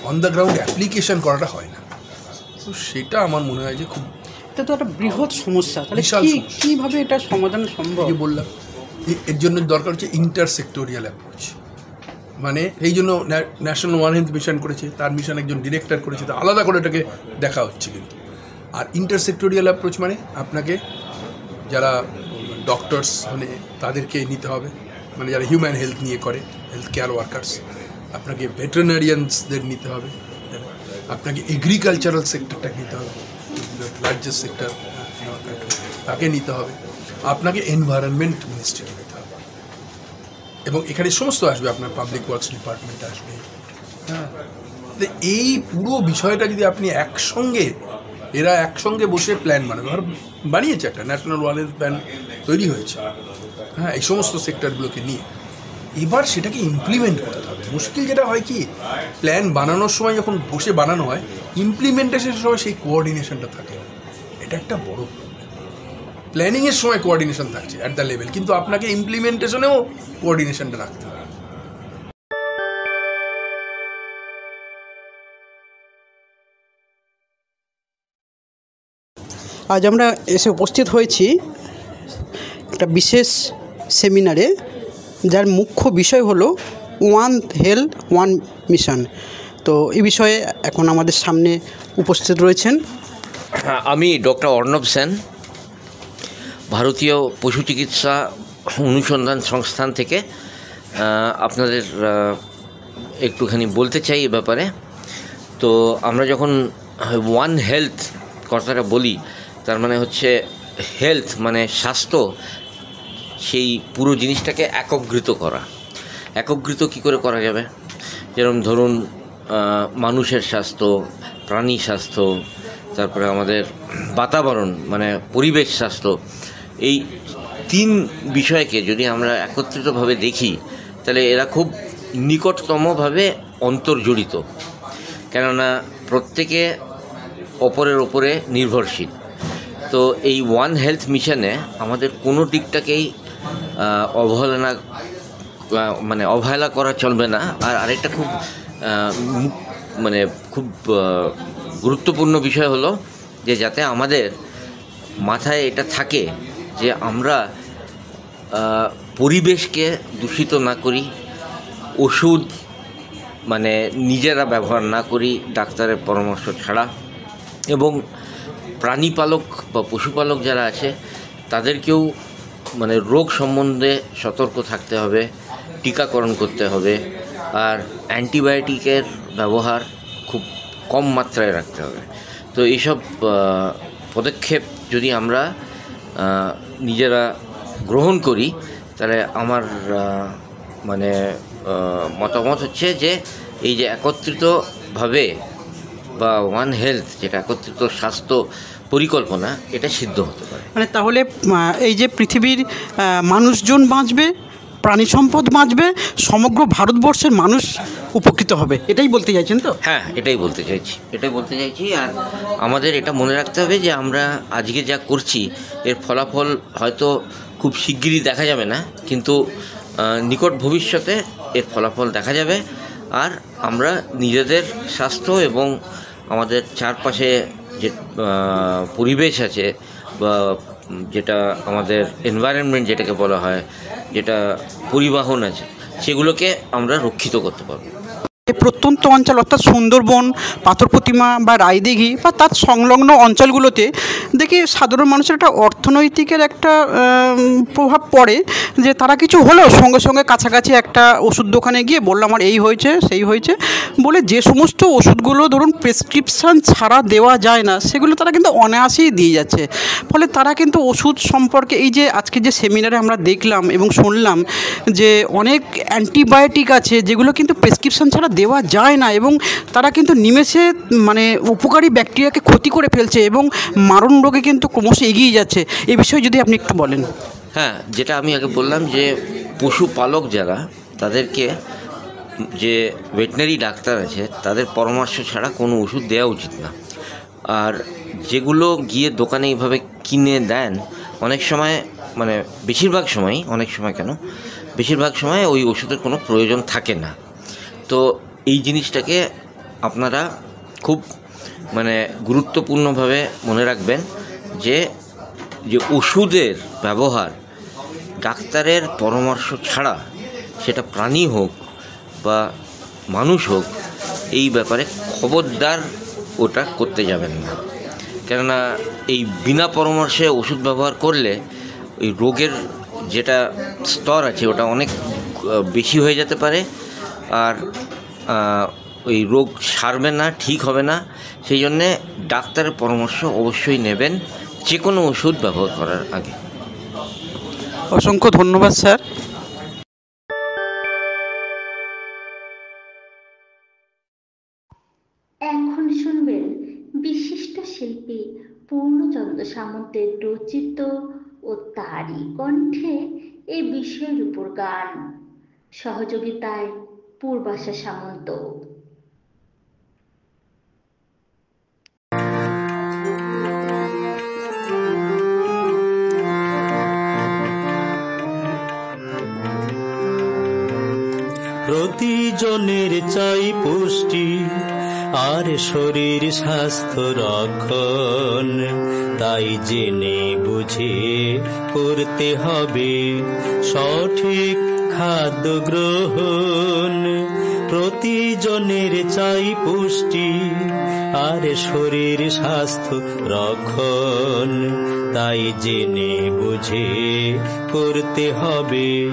Speaker 4: অন দ্য গ্রাউন্ড অ্যাপ্লিকেশন করাটা হয় না। তো সেটা আমার মনে হয় যে খুব,
Speaker 2: এটা তো একটা বৃহৎ সমস্যা। তাহলে কীভাবে এটা সমাধান সম্ভব?
Speaker 4: বললাম, এর জন্য দরকার হচ্ছে ইন্টারসেক্টোরিয়াল অ্যাপ্রোচ। মানে এই জন্য ন্যাশনাল ওয়ান হেলথ মিশন করেছে, তার মিশন একজন ডিরেক্টর করেছে, তা আলাদা করে এটাকে দেখা হচ্ছে কিন্তু। আর ইন্টারসেক্টোরিয়াল অ্যাপ্রোচ মানে আপনাকে যারা ডক্টরস মানে তাদেরকে নিতে হবে, মানে যারা হিউম্যান হেলথ নিয়ে করে, হেলথ কেয়ার ওয়ার্কার্স, আপনাকে ভেটেরিনারিয়ানসদের নিতে হবে, আপনাকে এগ্রিকালচারাল সেক্টরটাকে নিতে হবে, লার্জেস্ট সেক্টর তাকে নিতে হবে, আপনাকে এনভায়রনমেন্ট মিনিস্ট্রিকে নিতে হবে, এবং এখানে সমস্ত আসবে, আপনার পাবলিক ওয়ার্কস ডিপার্টমেন্ট আসবে। এই পুরো বিষয়টা যদি আপনি এরা একসঙ্গে বসে প্ল্যান বানিয়েছে, একটা ন্যাশনাল ওয়ান হেলথ প্ল্যান তৈরি হয়েছে, এই সমস্ত সেক্টরগুলোকে নিয়ে, এবার সেটাকে ইমপ্লিমেন্ট করতে হবে। মুশকিল যেটা হয় কি, প্ল্যান বানানোর সময় যখন বসে বানানো হয়, ইমপ্লিমেন্টেশনের সময় সেই কোঅর্ডিনেশনটা থাকে, এটা একটা বড় প্রবলেম। প্ল্যানিংয়ের সময় কোঅর্ডিনেশন থাকছে অ্যাট দ্য লেভেল, কিন্তু আপনাকে ইমপ্লিমেন্টেশনেও কোঅর্ডিনেশনটা রাখতে হবে।
Speaker 2: আজ আমরা এসে উপস্থিত হয়েছি একটা বিশেষ সেমিনারে, যার মুখ্য বিষয় হলো ওয়ান হেলথ ওয়ান মিশন। তো এই বিষয়ে এখন আমাদের সামনে উপস্থিত রয়েছেন
Speaker 5: আমি ডক্টর অর্ণব সেন, ভারতীয় পশু চিকিৎসা অনুসন্ধান সংস্থান থেকে আপনাদের একটুখানি বলতে চাই এ ব্যাপারে। তো আমরা যখন ওয়ান হেলথ কথাটা বলি, তার মানে হচ্ছে হেলথ মানে স্বাস্থ্য, সেই পুরো জিনিসটাকে একত্রিত করা। একত্রিত কী করে করা যাবে? যেরকম ধরুন মানুষের স্বাস্থ্য, প্রাণী স্বাস্থ্য, তারপরে আমাদের বাতাবরণ মানে পরিবেশ স্বাস্থ্য, এই তিন বিষয়কে যদি আমরা একত্রিতভাবে দেখি তাহলে এরা খুব নিকটতমভাবে অন্তর্জড়িত, কেননা প্রত্যেকে অপরের ওপরে নির্ভরশীল। তো এই ওয়ান হেলথ মিশনে আমাদের কোনো দিকটাকেই অবহেলা করা চলবে না। আর আরেকটা খুব খুব গুরুত্বপূর্ণ বিষয় হলো যে যাতে আমাদের মাথায় এটা থাকে যে আমরা পরিবেশকে দূষিত না করি, ওষুধ নিজেরা ব্যবহার না করি ডাক্তারের পরামর্শ ছাড়া, এবং প্রাণীপালক বা পশুপালক যারা আছে তাদেরকেও রোগ সম্বন্ধে সতর্ক থাকতে হবে, টিকাকরণ করতে হবে, আর অ্যান্টিবায়োটিকের ব্যবহার খুব কম মাত্রায় রাখতে হবে। তো এইসব পদক্ষেপ যদি আমরা নিজেরা গ্রহণ করি তাহলে আমার মতামত হচ্ছে যে এই যে একত্রিতভাবে বা ওয়ান হেলথ, যেটা একত্রিত স্বাস্থ্য পরিকল্পনা, এটা সিদ্ধ হতে পারে।
Speaker 2: তাহলে এই যে পৃথিবীর মানুষজন বাঁচবে, প্রাণী সম্পদ বাঁচবে, সমগ্র ভারতবর্ষের মানুষ উপকৃত হবে, এটাই বলতে চাইছেন তো?
Speaker 5: হ্যাঁ, এটাই বলতে চাইছি। আর আমাদের এটা মনে রাখতে হবে যে আমরা আজকে যা করছি এর ফলাফল হয়তো খুব শিগগিরই দেখা যাবে না, কিন্তু নিকট ভবিষ্যতে এর ফলাফল দেখা যাবে। আর আমরা নিজেদের স্বাস্থ্য এবং আমাদের চারপাশে যে পরিবেশ আছে বা যেটা আমাদের এনভায়রনমেন্ট যেটাকে বলা হয়, যেটা পরিবহন আছে, সেগুলোকে আমরা রক্ষিত করতে পারবো।
Speaker 2: প্রত্যন্ত অঞ্চল অর্থাৎ সুন্দরবন, পাথর প্রতিমা বা রায়দিঘি বা তার সংলগ্ন অঞ্চলগুলোতে দেখি সাধারণ মানুষের একটা অর্থনৈতিকের একটা প্রভাব পড়ে, যে তারা কিছু হলেও সঙ্গে সঙ্গে কাছাকাছি একটা ওষুধ দোকানে গিয়ে বললো আমার এই হয়েছে সেই হয়েছে বলে, যে সমস্ত ওষুধগুলো ধরুন প্রেসক্রিপশান ছাড়া দেওয়া যায় না সেগুলো তারা কিন্তু অনায়াসেই দিয়ে যাচ্ছে। ফলে তারা কিন্তু ওষুধ সম্পর্কে এই যে আজকে যে সেমিনারে আমরা দেখলাম এবং শুনলাম যে অনেক অ্যান্টিবায়োটিক আছে যেগুলো কিন্তু প্রেসক্রিপশান ছাড়া দেওয়া যায় না, এবং তারা কিন্তু নিমেষে উপকারী ব্যাকটেরিয়াকে ক্ষতি করে ফেলছে এবং মারণ রোগে কিন্তু ক্রমশ এগিয়ে যাচ্ছে। এই বিষয়ে যদি আপনি একটু বলেন।
Speaker 5: হ্যাঁ, যেটা আমি আগে বললাম যে পশুপালক যারা, তাদেরকে যে ভেটেরিনারি ডাক্তার আছে তাদের পরামর্শ ছাড়া কোনো ওষুধ দেওয়া উচিত না। আর যেগুলো গিয়ে দোকানে এইভাবে কিনে দেন, অনেক সময় বেশিরভাগ সময় ওই ওষুধের কোনো প্রয়োজন থাকে না। তো এই জিনিসটাকে আপনারা খুব গুরুত্বপূর্ণভাবে মনে রাখবেন যে ওষুধের ব্যবহার ডাক্তারের পরামর্শ ছাড়া, সেটা প্রাণী হোক বা মানুষ হোক, এই ব্যাপারে খবরদার ওটা করতে যাবেন না। কেননা এই বিনা পরামর্শে ওষুধ ব্যবহার করলে ওই রোগের যেটা স্তর আছে ওটা অনেক বেশি হয়ে যেতে পারে, আর ওই রোগ সারবে না, ঠিক হবে না। সেই জন্যে ডাক্তারের পরামর্শ অবশ্যই নেবেন যে কোনো ওষুধ ব্যবহার করার আগে।
Speaker 2: অসংখ্য ধন্যবাদ স্যার।
Speaker 1: এখন শুনবেন বিশিষ্ট শিল্পী পূর্ণচন্দ্র সামন্তের রচিত ও তারই কণ্ঠে এই বিষয়ের উপর গান, সহযোগিতায় পূর্বাশা সামন্ত।
Speaker 6: প্রতিজনের চাই পুষ্টি, আর শরীর স্বাস্থ্য রক্ষণ, তাই জেনে বুঝে করতে হবে সঠিক খাদ্য গ্রহণ। প্রতিজনের চাই পুষ্টি আর শরীর স্বাস্থ্য রক্ষণ, তাই জেনে বুঝে করতে হবে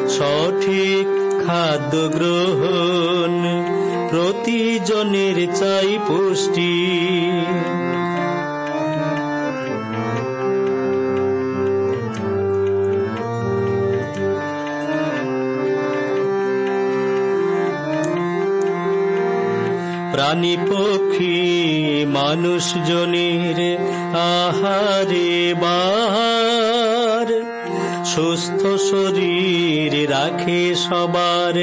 Speaker 6: সঠিক খাদ্য গ্রহণ। প্রতিজনের চাই পুষ্টি। প্রাণী পক্ষী মানুষজনের আহারে বাহার, সুস্থ শরীর রাখে সবার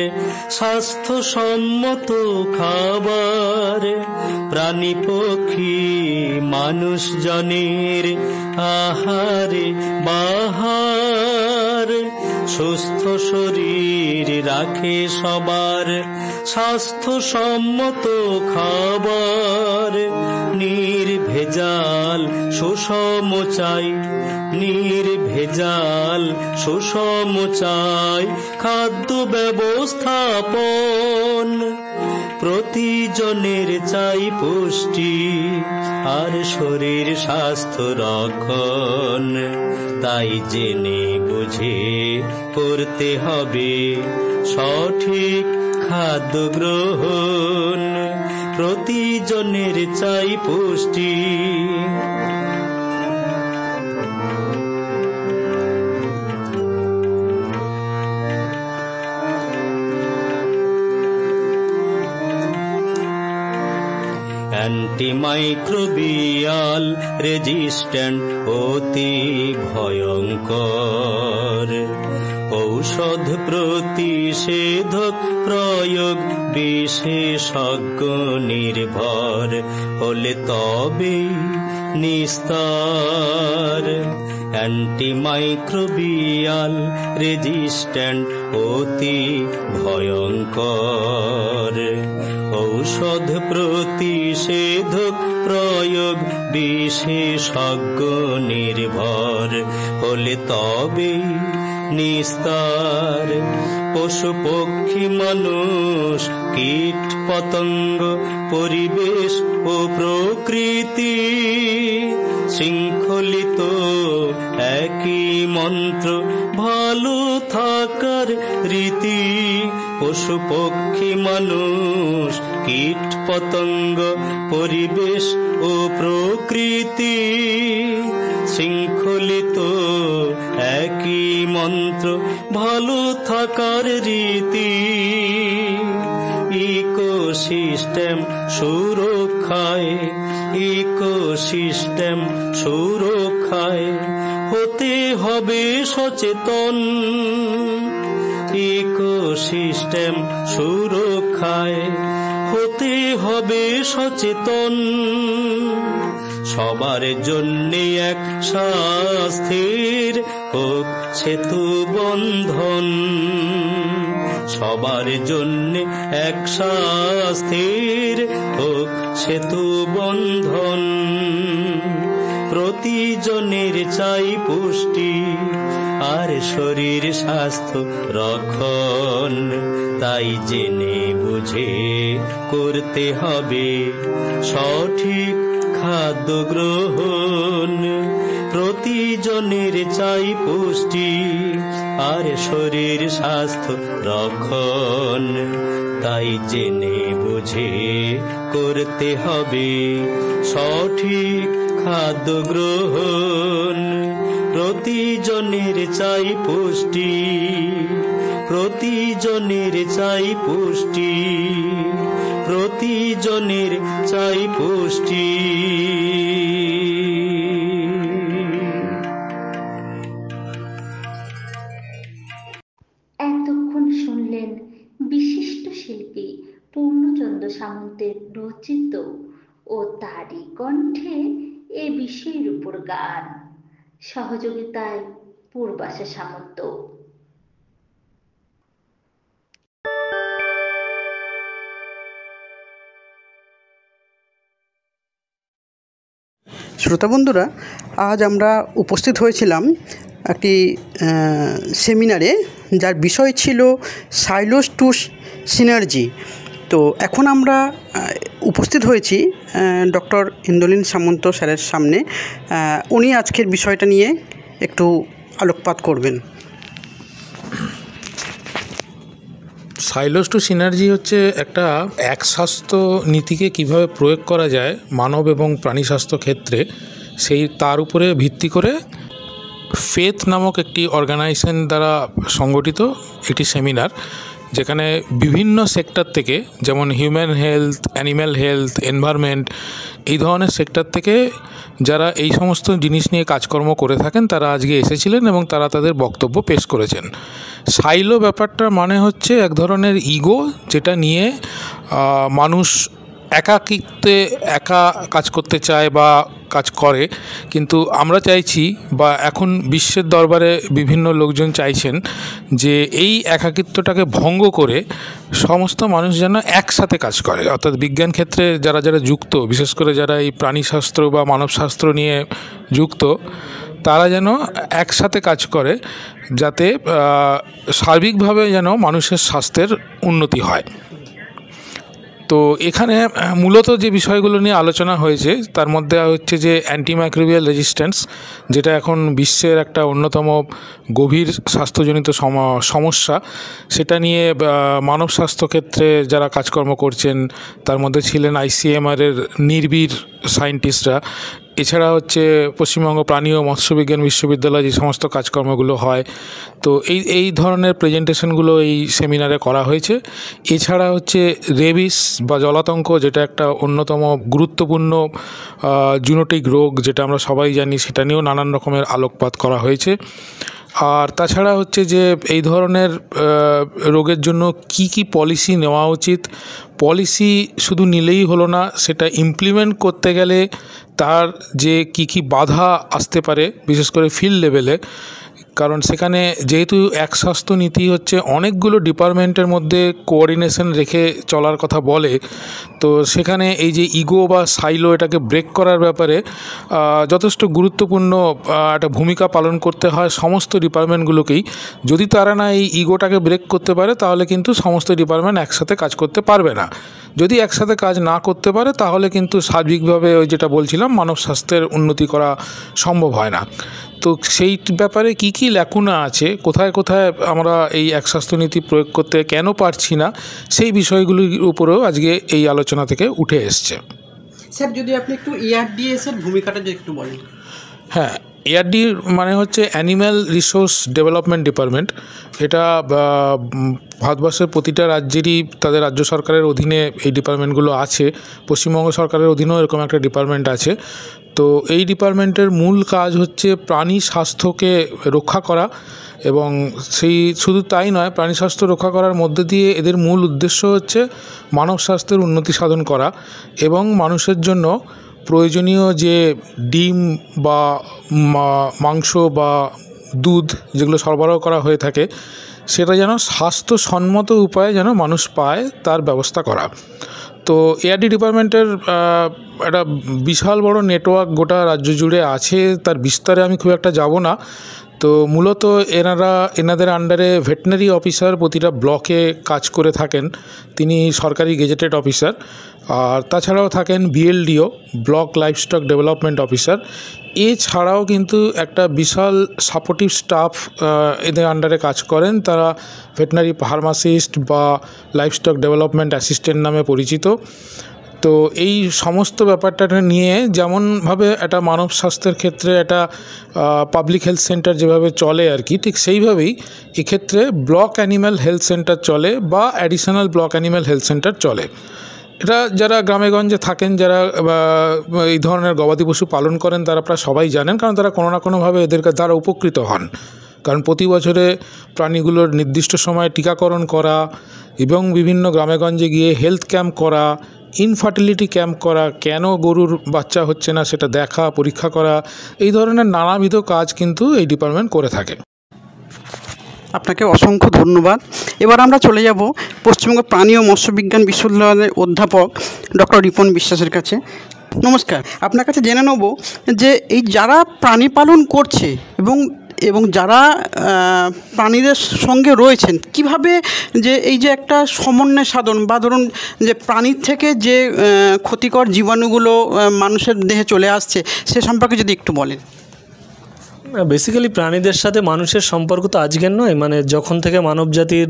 Speaker 6: স্বাস্থ্যসম্মত খাবার। প্রাণী পক্ষী মানুষজনের আহারে বাহার, সুস্থ শরীর রাখে সবার স্বাস্থ্যসম্মত খাবার। নির্ভেজাল সুষম চাই, নির্ভেজাল সুষম চাই খাদ্য ব্যবস্থাপন। প্রতিজনের চাই পুষ্টি আর শরীর স্বাস্থ্য রক্ষণ, তাই জেনে বুঝে করতে হবে সঠিক খাদ্য গ্রহণ। প্রতিজনের চাই পুষ্টি। অ্যান্টিমাইক্রোবিয়াল রেজিস্ট্যান্ট অতি ভয়ঙ্কর, ঔষধ প্রতিষেধক প্রয়োগ বিশেষজ্ঞ নির্ভর হলে তবেই নিস্তার। অ্যান্টিমাইক্রোবিয়াল রেজিস্ট্যান্ট অতি ভয়ঙ্কর, ঔষধ প্রতিষেধক প্রয়োগ বিশেষজ্ঞ নির্ভর হলে তবেই নিস্তার। পশু পক্ষী মানুষ কীট পতঙ্গ পরিবেশ ও প্রকৃতি শৃঙ্খলিত একই মন্ত্র ভালো থাকার রীতি। পশু পক্ষী মানুষ কীট পতঙ্গ পরিবেশ ও প্রকৃতি শৃঙ্খলিত একই মন্ত্র ভালো থাকার রীতি। ইকোসিস্টেম সুরক্ষায়, ইকোসিস্টেম সুরক্ষায় হতে হবে সচেতন। ইকোসিস্টেম সুরক্ষায় হতে হবে সচেতন। সবার জন্য এক স্বাস্থ্যের হোক সেতু বন্ধন, সবার জন্য এক স্বাস্থ্যের হোক সেতু বন্ধন। প্রতিজনের চাই পুষ্টি আর শরীর স্বাস্থ্য রক্ষণ, তাই জেনে বুঝে করতে হবে সঠিক খাদ্য গ্রহণ। প্রতিজনের চাই পুষ্টি আর শরীর স্বাস্থ্য রক্ষণ, তাই জেনে বুঝে করতে হবে সঠিক খাদ্য গ্রহণ। প্রতিজনের চাই পুষ্টি, প্রতিজনের চাই পুষ্টি, প্রতিজনের চাই পুষ্টি।
Speaker 1: এতক্ষণ শুনলেন বিশিষ্ট শিল্পী পূর্ণচন্দ্র সামন্তের রচিত ও তারই কণ্ঠে এ বিষয়ের উপর গান, সহযোগিতায় পূর্বাশা সামন্ত।
Speaker 2: শ্রোতা বন্ধুরা, আজ আমরা উপস্থিত হয়েছিলাম একটি সেমিনারে, যার বিষয় ছিল সাইলোস টু সিনার্জি। তো এখন আমরা উপস্থিত হয়েছি ডক্টর ইন্দ্রলীন সামন্ত স্যারের সামনে। উনি আজকের বিষয়টা নিয়ে একটু আলোকপাত করবেন।
Speaker 7: সাইলোস টু সিনার্জি হচ্ছে একটা এক স্বাস্থ্য নীতিকে কিভাবে প্রয়োগ করা যায় মানব এবং প্রাণী স্বাস্থ্য ক্ষেত্রে, তার উপরে ভিত্তি করে ফেথ নামক একটি অর্গানাইজেশন দ্বারা সংগঠিত একটি সেমিনার, যেখানে বিভিন্ন সেক্টর থেকে, যেমন human health, animal health, environment, এই ধরনের সেক্টর থেকে যারা এই সমস্ত জিনিস নিয়ে কাজকর্ম করে থাকেন তারা আজকে এসেছিলেন এবং তারা তাদের বক্তব্য পেশ করেছেন। সাইলো ব্যাপারটা মানে হচ্ছে এক ধরনের ইগো, যেটা নিয়ে মানুষ একাকিত্বে একা কাজ করতে চায় বা কাজ করে, কিন্তু আমরা চাইছি বা এখন বিশ্বের দরবারে বিভিন্ন লোকজন চাইছেন যে এই একাকিত্বটাকে ভঙ্গ করে সমস্ত মানুষ যেন একসাথে কাজ করে। অর্থাৎ বিজ্ঞান ক্ষেত্রে যারা যারা যুক্ত, বিশেষ করে যারা এই প্রাণীশাস্ত্র বা মানবশাস্ত্র নিয়ে যুক্ত, তারা যেন একসাথে কাজ করে, যাতে সার্বিকভাবে যেন মানুষের স্বাস্থ্যের উন্নতি হয়। তো এখানে মূলত যে বিষয়গুলো নিয়ে আলোচনা হয়েছে তার মধ্যে হচ্ছে যে অ্যান্টিমাইক্রোবিয়াল রেজিস্ট্যান্স, যেটা এখন বিশ্বের একটা অন্যতম গভীর স্বাস্থ্যজনিত সমস্যা, সেটা নিয়ে মানব স্বাস্থ্য ক্ষেত্রে যারা কাজকর্ম করছেন তার মধ্যে ছিলেন ICMR-এর নির্ভীর সায়েন্টিস্টরা। এছাড়া হচ্ছে পশ্চিমবঙ্গ প্রাণী ও মৎস্যবিজ্ঞান বিশ্ববিদ্যালয়ে যে সমস্ত কাজকর্মগুলো হয়, তো এই ধরনের প্রেজেন্টেশনগুলো এই সেমিনারে করা হয়েছে। এছাড়া হচ্ছে রেবিস বা জলাতঙ্ক, যেটা একটা অন্যতম গুরুত্বপূর্ণ জুনোটিক রোগ, যেটা আমরা সবাই জানি, সেটা নিয়েও নানান রকমের আলোকপাত করা হয়েছে। আর তাছাড়া হচ্ছে যে এই ধরনের রোগের জন্য কি পলিসি নেওয়া উচিত, পলিসি শুধু নিলেই হলো না, সেটা ইমপ্লিমেন্ট করতে গেলে তার যে কি বাধা আসতে পারে, বিশেষ করে ফিল্ড লেভেলে, কারণ সেখানে যেহেতু এক স্বাস্থ্য নীতি হচ্ছে অনেকগুলো ডিপার্টমেন্টের মধ্যে কোঅর্ডিনেশন রেখে চলার কথা বলে, তো সেখানে এই যে ইগো বা সাইলো, এটাকে ব্রেক করার ব্যাপারে যথেষ্ট গুরুত্বপূর্ণ একটা ভূমিকা পালন করতে হয় সমস্ত ডিপার্টমেন্টগুলোকেই। যদি তারা না এই ইগোটাকে ব্রেক করতে পারে, তাহলে কিন্তু সমস্ত ডিপার্টমেন্ট একসাথে কাজ করতে পারবে না। যদি একসাথে কাজ না করতে পারে, তাহলে কিন্তু সার্বিকভাবে ওই যেটা বলছিলাম, মানব স্বাস্থ্যের উন্নতি করা সম্ভব হয় না। তো সেই ব্যাপারে কি ল্যাকুনা আছে, কোথায় কোথায় আমরা এই এক স্বাস্থ্যনীতি প্রয়োগ করতে কেন পারছি না, সেই বিষয়গুলির উপরেও আজকে এই আলোচনা থেকে উঠে এসছে।
Speaker 2: স্যার, যদি আপনি একটু ARDS-এর ভূমিকাটা যে একটু বলেন।
Speaker 7: হ্যাঁ, ARD মানে হচ্ছে অ্যানিম্যাল রিসোর্স ডেভেলপমেন্ট ডিপার্টমেন্ট। এটা ভারতবর্ষের প্রতিটা রাজ্যেরই তাদের রাজ্য সরকারের অধীনে এই ডিপার্টমেন্টগুলো আছে। পশ্চিমবঙ্গ সরকারের অধীনেও এরকম একটা ডিপার্টমেন্ট আছে। তো এই ডিপার্টমেন্টের মূল কাজ হচ্ছে প্রাণী স্বাস্থ্যকে রক্ষা করা, এবং সেই শুধু তাই নয়, প্রাণী স্বাস্থ্য রক্ষা করার মধ্যে দিয়ে এদের মূল উদ্দেশ্য হচ্ছে মানব স্বাস্থ্যের উন্নতি সাধন করা এবং মানুষের জন্য প্রয়োজনীয় যে ডিম বা মাংস বা দুধ যেগুলো সরবরাহ করা হয়ে থাকে, সেটা যেন স্বাস্থ্যসম্মত উপায়ে যেন মানুষ পায় তার ব্যবস্থা করা। তো ARD ডিপার্টমেন্টের একটা বিশাল বড় নেটওয়ার্ক গোটা রাজ্য জুড়ে আছে, তার বিস্তারে আমি খুব একটা যাব না। তো মূলত এনাদের আন্ডারে ভেটেরিনারি অফিসার প্রতিটা ব্লকে কাজ করে থাকেন, তিনি সরকারি গেজেটেড অফিসার। আর তাছাড়াও থাকেন BLDO, block livestock development officer. এছাড়াও কিন্তু একটা বিশাল সাপোর্টিভ স্টাফ এদের আন্ডারে কাজ করেন, তারা ভেটেরিনারি ফার্মাসিস্ট বা লাইভস্টক ডেভেলপমেন্ট অ্যাসিস্ট্যান্ট নামে পরিচিত। তো এই সমস্ত ব্যাপারটা নিয়ে যেমনভাবে একটা মানব স্বাস্থ্যের ক্ষেত্রে একটা পাবলিক হেলথ সেন্টার যেভাবে চলে আর কি, ঠিক সেইভাবেই এক্ষেত্রে ব্লক অ্যানিম্যাল হেলথ সেন্টার চলে বা additional block animal health centre চলে। এটা যারা গ্রামেগঞ্জে থাকেন, যারা এই ধরনের গবাদি পশু পালন করেন, তারা প্রায় সবাই জানেন, কারণ তারা কোনো না কোনোভাবে এদের দ্বারা উপকৃত হন। কারণ প্রতি বছরে প্রাণীগুলোর নির্দিষ্ট সময়ে টিকাকরণ করা এবং বিভিন্ন গ্রামেগঞ্জে গিয়ে হেলথ ক্যাম্প করা, ইনফার্টিলিটি ক্যাম্প করা, কেন গরুর বাচ্চা হচ্ছে না সেটা দেখা, পরীক্ষা করা, এই ধরনের নানাবিধ কাজ কিন্তু এই ডিপার্টমেন্ট করে থাকে।
Speaker 2: আপনাকে অসংখ্য ধন্যবাদ। এবার আমরা চলে যাব পশ্চিমবঙ্গ প্রাণী ও মৎস্য বিজ্ঞান বিশ্ববিদ্যালয়ের অধ্যাপক ডক্টর রিপন বিশ্বাসের কাছে। নমস্কার, আপনার কাছে জেনে নেব যে এই যারা প্রাণী পালন করছে এবং এবং যারা প্রাণীদের সঙ্গে রয়েছেন, কিভাবে যে এই যে একটা সমন্বয় সাধন বা ধরুন যে প্রাণীর থেকে যে ক্ষতিকর জীবাণুগুলো মানুষের দেহে চলে আসছে সে সম্পর্কে যদি একটু বলেন।
Speaker 8: বেসিক্যালি প্রাণীদের সাথে মানুষের সম্পর্ক তো আজকের নয়, মানে যখন থেকে মানব জাতির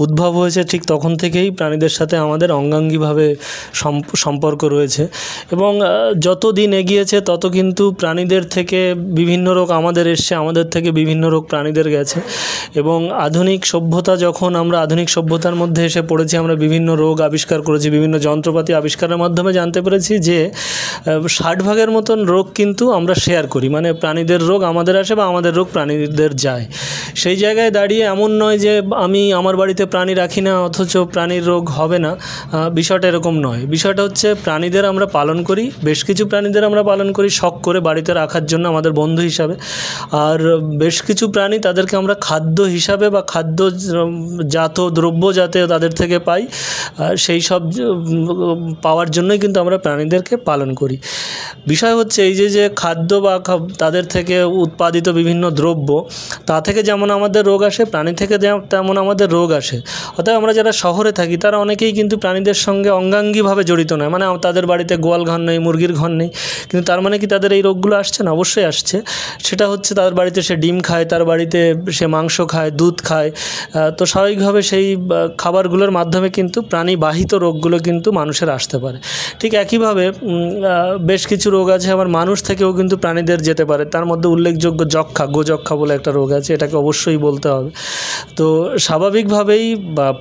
Speaker 8: উদ্ভব হয়েছে ঠিক তখন থেকেই প্রাণীদের সাথে আমাদের অঙ্গাঙ্গিভাবে সম্পর্ক রয়েছে এবং যত দিন এগিয়েছে তত কিন্তু প্রাণীদের থেকে বিভিন্ন রোগ আমাদের এসছে, আমাদের থেকে বিভিন্ন রোগ প্রাণীদের গেছে এবং আধুনিক সভ্যতা যখন আমরা আধুনিক সভ্যতার মধ্যে এসে পড়েছি, আমরা বিভিন্ন রোগ আবিষ্কার করেছি, বিভিন্ন যন্ত্রপাতি আবিষ্কারের মাধ্যমে জানতে পেরেছি যে 60% মতন রোগ কিন্তু আমরা শেয়ার করি, মানে প্রাণীদের রোগ আমাদের আসে বা আমাদের রোগ প্রাণীদের যায়। সেই জায়গায় দাঁড়িয়ে এমন নয় যে আমি আমার বাড়িতে প্রাণী রাখি না অথচ প্রাণীর রোগ হবে না, বিষয়টা এরকম নয়। বিষয়টা হচ্ছে প্রাণীদের আমরা পালন করি, বেশ কিছু প্রাণীদের আমরা পালন করি শখ করে বাড়িতে রাখার জন্য আমাদের বন্ধু হিসাবে, আর বেশ কিছু প্রাণী তাদেরকে আমরা খাদ্য হিসাবে বা খাদ্যজাত দ্রব্য যাতে তাদের থেকে পাই সেই সব পাওয়ার জন্যই কিন্তু আমরা প্রাণীদেরকে পালন করি। বিষয় হচ্ছে এই যে খাদ্য বা তাদের থেকে উৎপাদিত বিভিন্ন দ্রব্য, তা থেকে যেমন আমাদের রোগ আসে, প্রাণী থেকে তেমন আমাদের রোগ আসে। অর্থাৎ আমরা যারা শহরে থাকি তারা অনেকেই কিন্তু প্রাণীদের সঙ্গে অঙ্গাঙ্গিভাবে জড়িত নয়, মানে তাদের বাড়িতে গোয়াল ঘর নেই, মুরগির ঘর নেই, কিন্তু তার মানে কি তাদের এই রোগগুলো আসছে না? অবশ্যই আসছে। সেটা হচ্ছে তাদের বাড়িতে সে ডিম খায়, তার বাড়িতে সে মাংস খায়, দুধ খায়, তো স্বাভাবিকভাবে সেই খাবারগুলোর মাধ্যমে কিন্তু প্রাণীবাহিত রোগগুলো কিন্তু মানুষের আসতে পারে। ঠিক একইভাবে বেশ কিছু রোগ আছে আবার মানুষ থেকেও কিন্তু প্রাণীদের যেতে পারে। তার মধ্যে উল্লেখযোগ্য যক্ষা, গোযক্ষা বলে একটা রোগ আছে, এটাকে অবশ্যই বলতে হবে। তো স্বাভাবিকভাবেই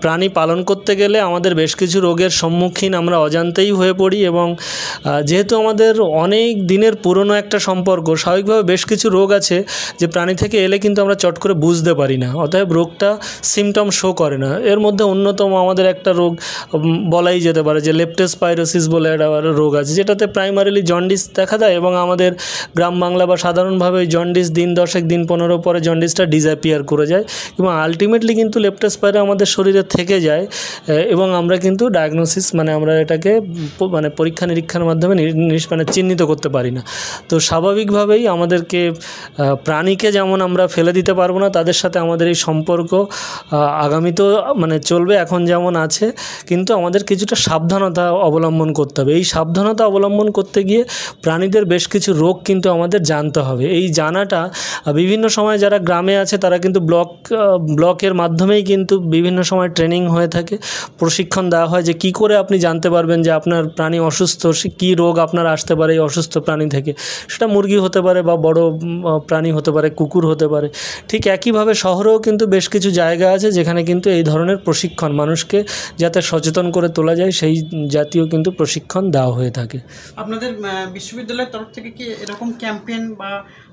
Speaker 8: প্রাণী পালন করতে গেলে আমাদের বেশ কিছু রোগের সম্মুখীন আমরা অজান্তেই হয়ে পড়ি এবং যেহেতু আমাদের অনেক দিনের পুরনো একটা সম্পর্ক, স্বাভাবিকভাবে বেশ কিছু রোগ আছে যে প্রাণী থেকে এলে কিন্তু আমরা চট করে বুঝতে পারি না, অতএব রোগটা সিমটম শো করে না। এর মধ্যে অন্যতম আমাদের একটা রোগ বলাই যেতে পারে যে লেপ্টোস্পাইরোসিস বলে একটা রোগ আছে, যেটাতে প্রাইমারিলি জন্ডিস দেখা দেয় এবং আমাদের গ্রাম বাংলা বা সাধারণভাবে ওই জন্ডিস দিন 10 দিন 15 পরে জন্ডিসটা ডিসঅ্যাপিয়ার করে যায় এবং আলটিমেটলি কিন্তু লেপ্টোস্পাইরো আমাদের শরীরে থেকে যায় এবং আমরা কিন্তু ডায়াগনোসিস মানে আমরা এটাকে মানে পরীক্ষা নিরীক্ষার মাধ্যমে মানে চিহ্নিত করতে পারি না। তো স্বাভাবিকভাবেই আমাদেরকে প্রাণীকে যেমন আমরা ফেলে দিতে পারবো না, তাদের সাথে আমাদের এই সম্পর্ক আগামীতেও মানে চলবে এখন যেমন আছে, কিন্তু আমাদের কিছুটা সাবধানতা অবলম্বন করতে হবে। এই সাবধানতা অবলম্বন করতে গিয়ে প্রাণীদের বেশ কিছু রোগ কিন্তু আমাদের জানতে হবে। এই জানাটা বিভিন্ন সময় যারা গ্রামে আছে তারা কিন্তু ব্লকের মাধ্যমেই কিন্তু বিভিন্ন সময় ট্রেনিং হয়ে থাকে, প্রশিক্ষণ দেওয়া হয় যে কী করে আপনি জানতে পারবেন যে আপনার প্রাণী অসুস্থ, সে কী রোগ আপনার আসতে পারে এই অসুস্থ প্রাণী থেকে। সেটা মুরগি হতে পারে বা বড় প্রাণী হতে পারে, কুকুর হতে পারে। ঠিক একইভাবে শহরেও কিন্তু বেশ কিছু জায়গা আছে যেখানে কিন্তু এই ধরনের প্রশিক্ষণ মানুষকে যাতে সচেতন করে তোলা যায় সেই জাতীয় কিন্তু প্রশিক্ষণ দেওয়া হয়ে থাকে।
Speaker 2: আপনাদের বিশ্ববিদ্যালয়ের তরফ থেকে কি এরকম ক্যাম্পেইন বা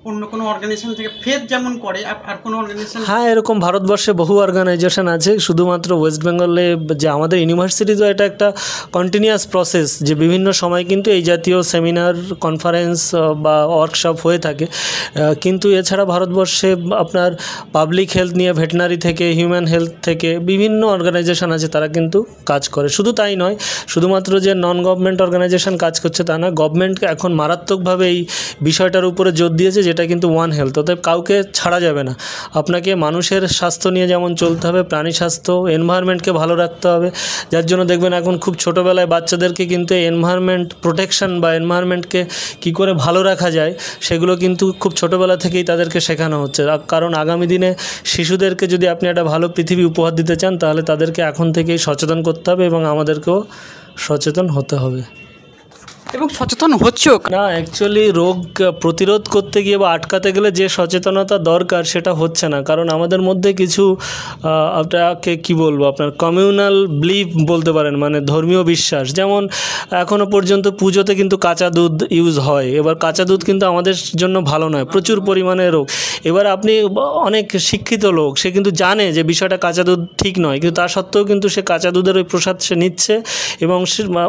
Speaker 2: অন্য কোনো অর্গানাইজেশন থেকে ফেদ যেমন করে আর কোনো অর্গানাইজেশন?
Speaker 8: হ্যাঁ, এরকম ভারতবর্ষে বহু অর্গানাইজেশন আছে। শুধুমাত্র ওয়েস্ট বেঙ্গলে যে আমাদের ইউনিভার্সিটিতে এটা একটা কন্টিনিউয়াস প্রসেস যে বিভিন্ন সময় কিন্তু এই জাতীয় সেমিনার, কনফারেন্স বা ওয়ার্কশপ হয়ে থাকে, কিন্তু এছাড়া ভারতবর্ষে আপনার পাবলিক হেলথ নিয়ে ভেটেনারি থেকে, হিউম্যান হেলথ থেকে বিভিন্ন অর্গানাইজেশন আছে, তারা কিন্তু কাজ করে। শুধু তাই নয়, শুধুমাত্র যে নন গভর্নমেন্ট অর্গানাইজেশন কাজ করছে তা না, গভর্নমেন্ট এখন মারাত্মকভাবে এই বিষয়টার উপরে জোর দিয়েছে যেটা কিন্তু ওয়ান হেলথ, অতএব কাউকে ছাড়া যাবে না। আপনাকে মানুষের স্বাস্থ্য নিয়ে যেমন চলতে হবে, প্রাণী স্বাস্থ্য, এনভায়রনমেন্টকে ভালো রাখতে হবে, যার জন্য দেখবেন এখন খুব ছোটোবেলায় বাচ্চাদেরকে কিন্তু এনভায়রনমেন্ট প্রোটেকশন বা এনভায়রনমেন্টকে কী করে ভালো রাখা যায় সেগুলো কিন্তু খুব ছোটোবেলা থেকেই তাদেরকে শেখানো হচ্ছে। কারণ আগামী দিনে শিশুদেরকে যদি আপনি একটা ভালো পৃথিবী উপহার দিতে চান তাহলে তাদেরকে এখন থেকেই সচেতন করতে হবে এবং আমাদেরকেও সচেতন হতে হবে।
Speaker 2: এবং সচেতন হচ্ছেও
Speaker 8: না, অ্যাকচুয়ালি রোগ প্রতিরোধ করতে গিয়ে বা আটকাতে গেলে যে সচেতনতা দরকার সেটা হচ্ছে না, কারণ আমাদের মধ্যে কিছু আপনাকে কী বলবো, আপনার কমিউনাল বিলিফ বলতে পারেন, মানে ধর্মীয় বিশ্বাস। যেমন এখনও পর্যন্ত পুজোতে কিন্তু কাঁচা দুধ ইউজ হয়, এবার কাঁচা দুধ কিন্তু আমাদের জন্য ভালো নয়, প্রচুর পরিমাণে রোগ। এবার আপনি অনেক শিক্ষিত লোক, সে কিন্তু জানে যে বিষয়টা কাঁচা দুধ ঠিক নয়, কিন্তু তা সত্ত্বেও কিন্তু সে কাঁচা দুধের ওই প্রসাদ সে নিচ্ছে এবং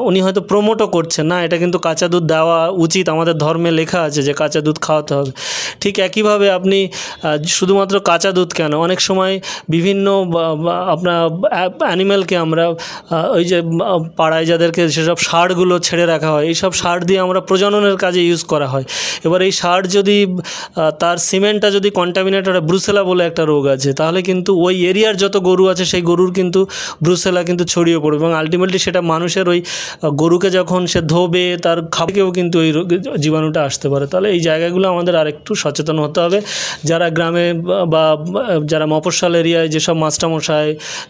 Speaker 8: উনি হয়তো প্রমোটও করছেন না এটা কিন্তু কাঁচা দুধ দেওয়া উচিত, আমাদের ধর্মে লেখা আছে যে কাঁচা দুধ খাওয়াতে হবে। ঠিক একইভাবে আপনি শুধুমাত্র কাঁচা দুধ কেন, অনেক সময় বিভিন্ন আপনার অ্যানিম্যালকে আমরা ওই যে পাড়ায় যাদেরকে সেসব সারগুলো ছেড়ে রাখা হয়, এইসব সার দিয়ে আমরা প্রজননের কাজে ইউজ করা হয়। এবার এই সার যদি তার সিমেন্টটা যদি কন্টামিনেটেড হয়, ব্রুসেলা বলে একটা রোগ আছে, তাহলে কিন্তু ওই এরিয়ার যত গরু আছে সেই গরুর কিন্তু ব্রুসেলা কিন্তু ছড়িয়ে পড়বে এবং আলটিমেটলি সেটা মানুষের ওই গরুকে যখন সে ধোবে তার খাবারকেও কিন্তু ওই জীবাণুটা আসতে পারে। তাহলে এই জায়গাগুলো আমাদের আরেকটু সচেতন হতে হবে। যারা গ্রামে বা যারা মফস্বল এরিয়ায় যেসব মাস্টারমশাই,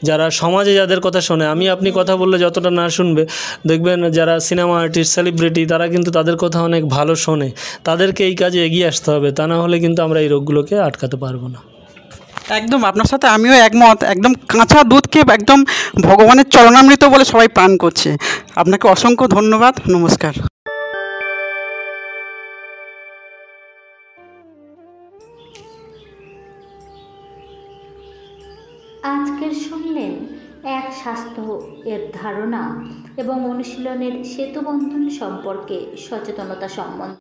Speaker 8: যারা সমাজে যাদের কথা শোনে, আমি আপনি কথা বললে যতটা না শুনবে, দেখবেন যারা সিনেমা আর্টিস্ট, সেলিব্রিটি, তারা কিন্তু তাদের কথা অনেক ভালো শোনে। তাদেরকে এই কাজে এগিয়ে আসতে হবে, তা না হলে কিন্তু আমরা এই রোগগুলোকে আটকাতে পারবো না।
Speaker 2: একদম আপনার সাথে আমিও একমত। একদম কাঁচা দুধকে একদম ভগবানের চরণামৃত বলে সবাই পান করছে। আপনাকে অসংখ্য ধন্যবাদ, নমস্কার।
Speaker 1: আজকের শুনলেন এক স্বাস্থ্য এর ধারণা এবং অনুশীলনের সেতুবন্ধন সম্পর্কে সচেতনতা সম্বন্ধে।